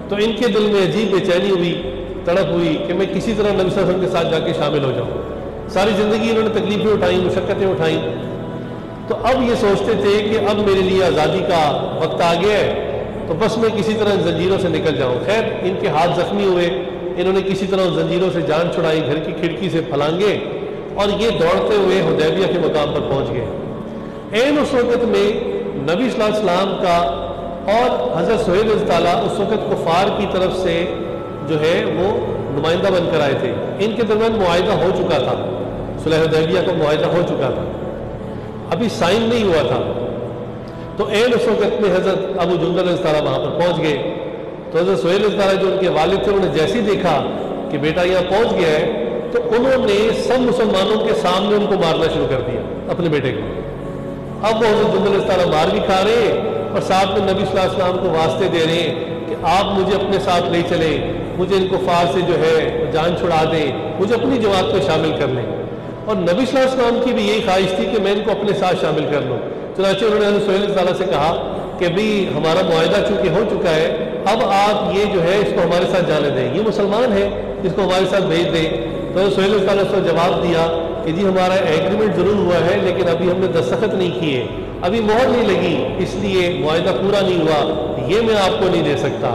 تو ان کے دل میں عجیب بے چینی ہوئی، تڑپ ہوئی کہ میں کسی طرح نبی صلی اللہ علیہ وسلم کے ساتھ جا کے شامل ہو جاؤں۔ ساری زندگی انہوں نے تکلیفیں اٹھائیں، مشقتیں اٹھائیں، تو اب یہ سوچتے تھے کہ اب میرے لیے آزادی کا وقت آ گیا ہے، تو بس میں کسی طرح ان زنجیروں سے نکل جاؤں۔ خیر ان کے ہاتھ زخمی ہوئے، انہوں نے کسی طرح ان زنجیروں سے جان چھڑائی، گھر کی کھڑکی سے پھلانگے اور یہ دوڑتے ہوئے حدیبیہ کے مقام پر پہنچ گئے۔ عین اس وقت میں نبی صلی اللہ علیہ وسلم کا اور حضرت سہیل رضی اللہ عنہ اس وقت کفار کی طرف سے جو ہے وہ نمائندہ بن کر آئے تھے۔ ان کے درمیان معاہدہ ہو چکا تھا، صلح حدیبیہ کا معاہدہ ہو چکا تھا، ابھی سائن نہیں ہوا تھا۔ تو عین اس وقت میں حضرت ابو جندل رضی اللہ عنہ وہاں پر پہنچ گئے۔ تو حضرت سہیل رضی اللہ عنہ جو ان کے والد تھے، انہوں نے جیسے ہی دیکھا کہ بیٹا یہاں پہنچ گیا ہے، تو انہوں نے سب مسلمانوں کے سامنے ان کو مارنا شروع کر دیا، اپنے بیٹے کو۔ اب وہ حضرت جندل رضی اللہ عنہ مار بھی کھا رہے ہیں اور ساتھ میں نبی صلی اللہ علیہ وسلم کو واسطے دے رہے ہیں کہ آپ مجھے اپنے ساتھ لے چلیں، مجھے ان کفار سے جو ہے جان چھڑا دیں، مجھے اپنی جماعت میں شامل کر لیں۔ اور نبی صلی اللہ علیہ وسلم کی بھی یہی خواہش تھی کہ میں ان کو اپنے ساتھ شامل کر لوں۔ چنانچہ انہوں نے حضرت سہیل رضی اللہ عنہ سے کہا کہ بھی ہمارا معاہدہ چونکہ ہو چکا ہے، اب آپ یہ جو ہے اس کو ہمارے ساتھ جانے دیں، یہ مسلمان ہے، اس کو ہمارے ساتھ بھیج دیں۔ تو حضرت سہیل رضی اللہ عنہ نے اس کو جواب دیا کہ جی ہمارا ایگریمنٹ ضرور ہوا ہے، لیکن ابھی ہم نے دستخط نہیں کیے، ابھی مہر نہیں لگی، اس لیے معاہدہ پورا نہیں ہوا، یہ میں آپ کو نہیں دے سکتا۔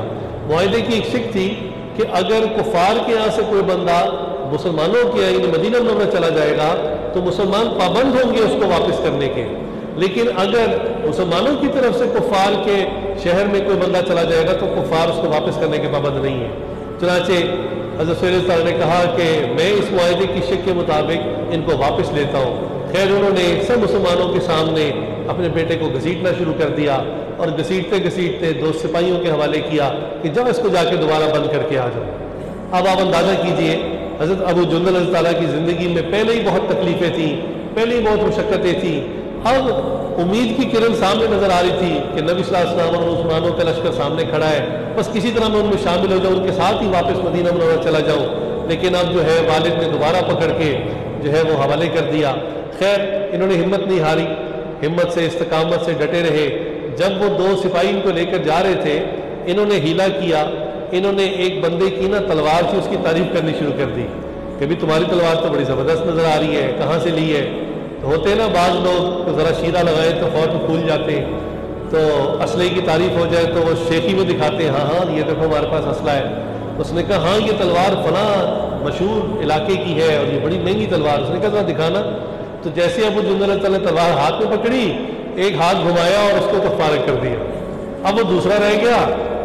معاہدے کی ایک شک تھی کہ اگر کفار کے یہاں سے کوئی بندہ مسلمانوں کے یعنی مدینہ منورہ چلا جائے گا تو مسلمان پابند ہوں گے اس کو واپس کرنے کے، لیکن اگر مسلمانوں کی طرف سے کفار کے شہر میں کوئی بندہ چلا جائے گا تو کفار اس کو واپس کرنے کے پابند نہیں ہے۔ چنانچہ حضرت سہیل رضی اللہ عنہ نے کہا کہ میں اس معاہدے کی شک کے مطابق ان کو واپس لیتا ہوں۔ خیر انہوں نے سب مسلمانوں کے سامنے اپنے بیٹے کو گھسیٹنا شروع کر دیا اور گھسیٹتے گھسیٹتے دو سپاہیوں کے حوالے کیا کہ جب اس کو جا کے دوبارہ بند کر کے آ جاؤ۔ اب آپ اندازہ کیجئے حضرت ابو جندل رضی اللہ عنہ کی زندگی میں پہلے ہی بہت تکلیفیں تھیں، پہلے ہی بہت مشقتیں تھیں، اب امید کی کرن سامنے نظر آ رہی تھی کہ نبی صلی اللہ علیہ وسلم اور مسلمانوں کا لشکر سامنے کھڑا ہے، بس کسی طرح میں ان میں شامل ہو جاؤں، ان کے ساتھ ہی واپس مدینہ منورہ چلا جاؤں، لیکن اب جو ہے والد نے دوبارہ پکڑ کے جو ہے وہ حوالے کر دیا۔ خیر انہوں نے ہمت نہیں ہاری، ہمت سے استقامت سے ڈٹے رہے۔ جب وہ دو سپاہی ان کو لے کر جا رہے تھے، انہوں نے ہیلا کیا، انہوں نے ایک بندے کی نا تلوار تھی اس کی تعریف کرنی شروع کر دی کہ بھی تمہاری تلوار تو بڑی زبردست نظر آ رہی ہے، کہاں سے لی ہے؟ تو ہوتے نا بعض لوگ ذرا شیرہ لگائے تو فوراً پھول جاتے ہیں، تو اسلحے کی تعریف ہو جائے تو وہ شیخی میں دکھاتے ہیں، ہاں ہاں یہ دیکھو ہمارے پاس اسلحہ ہے۔ اس نے کہا ہاں یہ تلوار فلاں مشہور علاقے کی ہے اور یہ بڑی مہنگی تلوار۔ اس نے کہا ذرا دکھانا۔ تو جیسے ابو جندل رضی اللہ عنہ نے تلوار ہاتھ میں پکڑی، ایک ہاتھ گھمایا اور اس کو فارغ کر دیا۔ اب وہ دوسرا رہ گیا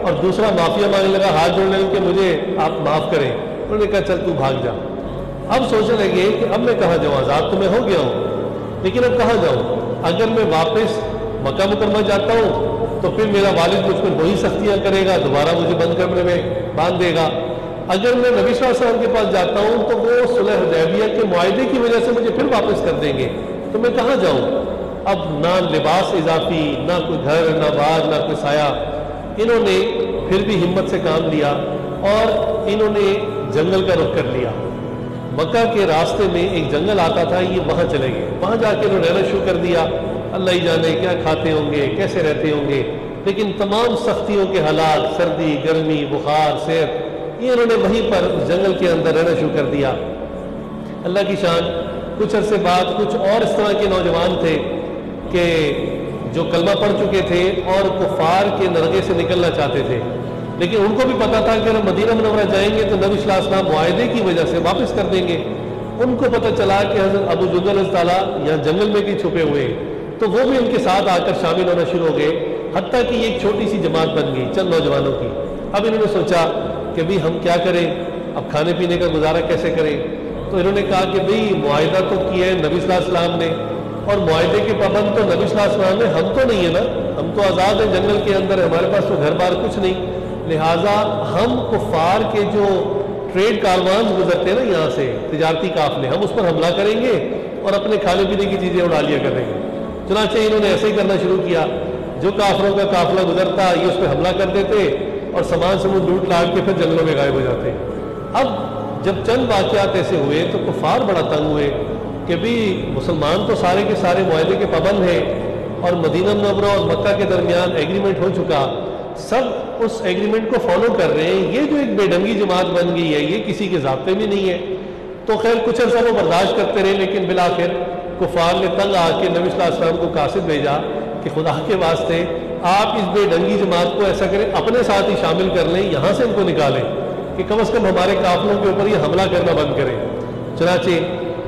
اور دوسرا معافیا مانگنے لگا، ہاتھ جوڑنے لگا کہ مجھے آپ معاف کریں۔ انہوں نے کہا چل تو بھاگ جا۔ اب سوچنے لگے کہ اب میں کہاں جاؤں، آزاد تو میں ہو گیا ہوں، لیکن اب کہاں جاؤں؟ اگر میں واپس مکہ مکرمہ جاتا ہوں تو پھر میرا والد مجھ پر وہی سختیاں کرے گا، دوبارہ مجھے بند کرنے میں باندھ دے گا۔ اگر میں نبی صلی اللہ علیہ وسلم کے پاس جاتا ہوں تو وہ صلح حدیبیہ کے معاہدے کی وجہ سے مجھے پھر واپس کر دیں گے، تو میں کہاں جاؤں؟ اب نہ لباس اضافی، نہ کوئی گھر، نہ باغ، نہ کوئی سایہ۔ انہوں نے پھر بھی ہمت سے کام لیا اور انہوں نے جنگل کا رخ کر لیا۔ مکہ کے راستے میں ایک جنگل آتا تھا، یہ وہاں چلے گئے، وہاں جا کے انہوں نے رہنا شروع کر دیا۔ اللہ ہی جانے کیا کھاتے ہوں گے، کیسے رہتے ہوں گے، لیکن تمام سختیوں کے حالات، سردی، گرمی، بخار، صحت، یہ انہوں نے وہیں پر جنگل کے اندر رہنا شروع کر دیا۔ اللہ کی شان، کچھ عرصے بعد کچھ اور اس طرح کے نوجوان تھے کہ جو کلمہ پڑھ چکے تھے اور کفار کے نرغے سے نکلنا چاہتے تھے، لیکن ان کو بھی پتا تھا کہ اگر مدینہ منورہ جائیں گے تو نبی صلی اللہ علیہ وسلم معاہدے کی وجہ سے واپس کر دیں گے۔ ان کو پتہ چلا کہ حضرت ابو جندل رضی اللہ عنہ یہاں جنگل میں بھی چھپے ہوئے، تو وہ بھی ان کے ساتھ آ کر شامل ہونا شروع ہو گئے، حتیٰ کہ یہ ایک چھوٹی سی جماعت بن گئی چند نوجوانوں کی۔ اب انہوں نے سوچا کہ بھی ہم کیا کریں، اب کھانے پینے کا گزارا کیسے کریں؟ تو انہوں نے کہا کہ بھئی معاہدہ تو کیا ہے نبی صلی اللہ علیہ وسلم نے، اور معاہدے کے پابند تو نبی صلی اللہ علیہ وسلم نے، ہم تو نہیں ہے نا، ہم تو آزاد ہیں جنگل کے اندر، ہمارے پاس تو گھر بار کچھ نہیں، لہٰذا ہم کفار کے جو ٹریڈ کاروان گزرتے ہیں نا یہاں سے تجارتی قافلے، ہم اس پر حملہ کریں گے اور اپنے کھانے پینے کی چیزیں اڑا لیا کریں گے۔ چنانچہ انہوں نے ایسے ہی کرنا شروع کیا، جو کافروں کا قافلہ گزرتا یہ اس پہ حملہ کر دیتے اور سامان سے وہ لوٹ لاٹ کے پھر جنگلوں میں غائب ہو جاتے۔ اب جب چند واقعات ایسے ہوئے تو کفار بڑا تنگ ہوئے کہ بھی مسلمان تو سارے کے سارے معاہدے کے پابند ہیں، اور مدینہ منورہ اور مکہ کے درمیان ایگریمنٹ ہو چکا، سب اس ایگریمنٹ کو فالو کر رہے ہیں، یہ جو ایک بے ڈھنگی جماعت بن گئی ہے یہ کسی کے ضابطے میں نہیں ہے۔ تو خیر کچھ عرصہ وہ برداشت کرتے رہے، لیکن بالآخر کفار نے تنگ آ کے نبی صلی اللہ علیہ وسلم کو قاصد بھیجا کہ خدا کے واسطے آپ اس بے ڈھنگی جماعت کو ایسا کریں اپنے ساتھ ہی شامل کر لیں، یہاں سے ان کو نکالیں کہ کم از کم ہمارے قافلوں کے اوپر یہ حملہ کرنا بند کریں۔ چنانچہ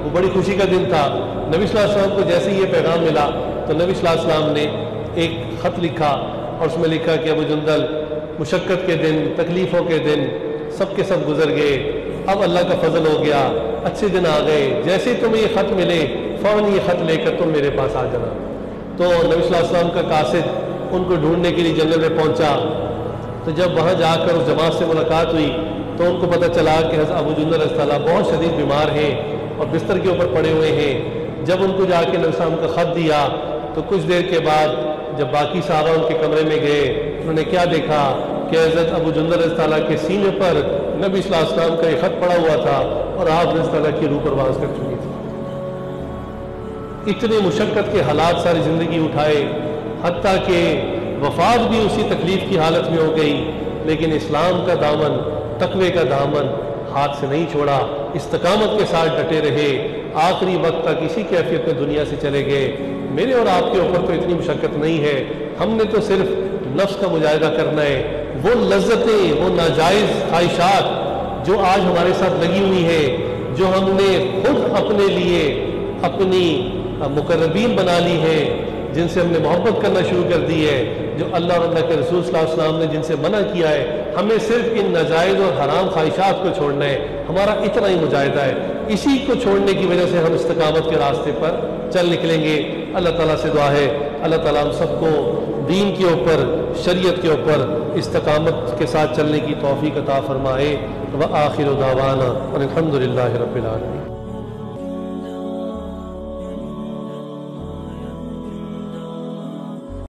وہ بڑی خوشی کا دن تھا، نبی صلی اللہ علیہ وسلم کو جیسے ہی یہ پیغام ملا تو نبی صلی اللہ علیہ وسلم نے ایک خط لکھا اور اس میں لکھا کہ ابو جندل مشقت کے دن، تکلیفوں کے دن سب کے سب گزر گئے، اب اللہ کا فضل ہو گیا، اچھے دن آ گئے، جیسے ہی تمہیں یہ خط ملے فوراً یہ خط لے کر تم میرے پاس آ جانا۔ تو نبی صلی اللہ علیہ وسلم کا قاصد ان کو ڈھونڈنے کے لیے جنگل میں پہنچا، تو جب وہاں جا کر اس جماعت سے ملاقات ہوئی تو ان کو پتہ چلا کہ حضرت ابو جندل رضی اللہ عنہ بہت شدید بیمار ہیں اور بستر کے اوپر پڑے ہوئے ہیں۔ جب ان کو جا کے نبی صلی اللہ علیہ وسلم کا خط دیا تو کچھ دیر کے بعد جب باقی صحابہ ان کے کمرے میں گئے، انہوں نے کیا دیکھا کہ حضرت ابو جندل رضی اللہ عنہ کے سینے پر نبی صلی اللہ علیہ وسلم کا ایک خط پڑا ہوا تھا اور آپ رضی اللہ عنہ کی روح پرواز کر چکی تھی۔ اتنے مشقت کے حالات ساری زندگی اٹھائے، حتیٰ کہ وفات بھی اسی تکلیف کی حالت میں ہو گئی، لیکن اسلام کا دامن، تقوی کا دامن ہاتھ سے نہیں چھوڑا، استقامت کے ساتھ ڈٹے رہے، آخری وقت تک اسی کیفیت میں دنیا سے چلے گئے۔ میرے اور آپ کے اوپر تو اتنی مشقت نہیں ہے، ہم نے تو صرف نفس کا مجاہدہ کرنا ہے، وہ لذتیں، وہ ناجائز خواہشات جو آج ہمارے ساتھ لگی ہوئی ہیں، جو ہم نے خود اپنے لیے اپنی مقربین بنا لی ہیں، جن سے ہم نے محبت کرنا شروع کر دی ہے، جو اللہ اور اللہ کے رسول صلی اللہ علیہ وسلم نے جن سے منع کیا ہے، ہمیں صرف ان ناجائز اور حرام خواہشات کو چھوڑنا ہے، ہمارا اتنا ہی مجاہدہ ہے۔ اسی کو چھوڑنے کی وجہ سے ہم استقامت کے راستے پر چل نکلیں گے۔ اللہ تعالیٰ سے دعا ہے اللہ تعالیٰ ہم سب کو دین کے اوپر، شریعت کے اوپر استقامت کے ساتھ چلنے کی توفیق عطا فرمائے۔ وآخر دعوانا الحمد للہ رب العالمین۔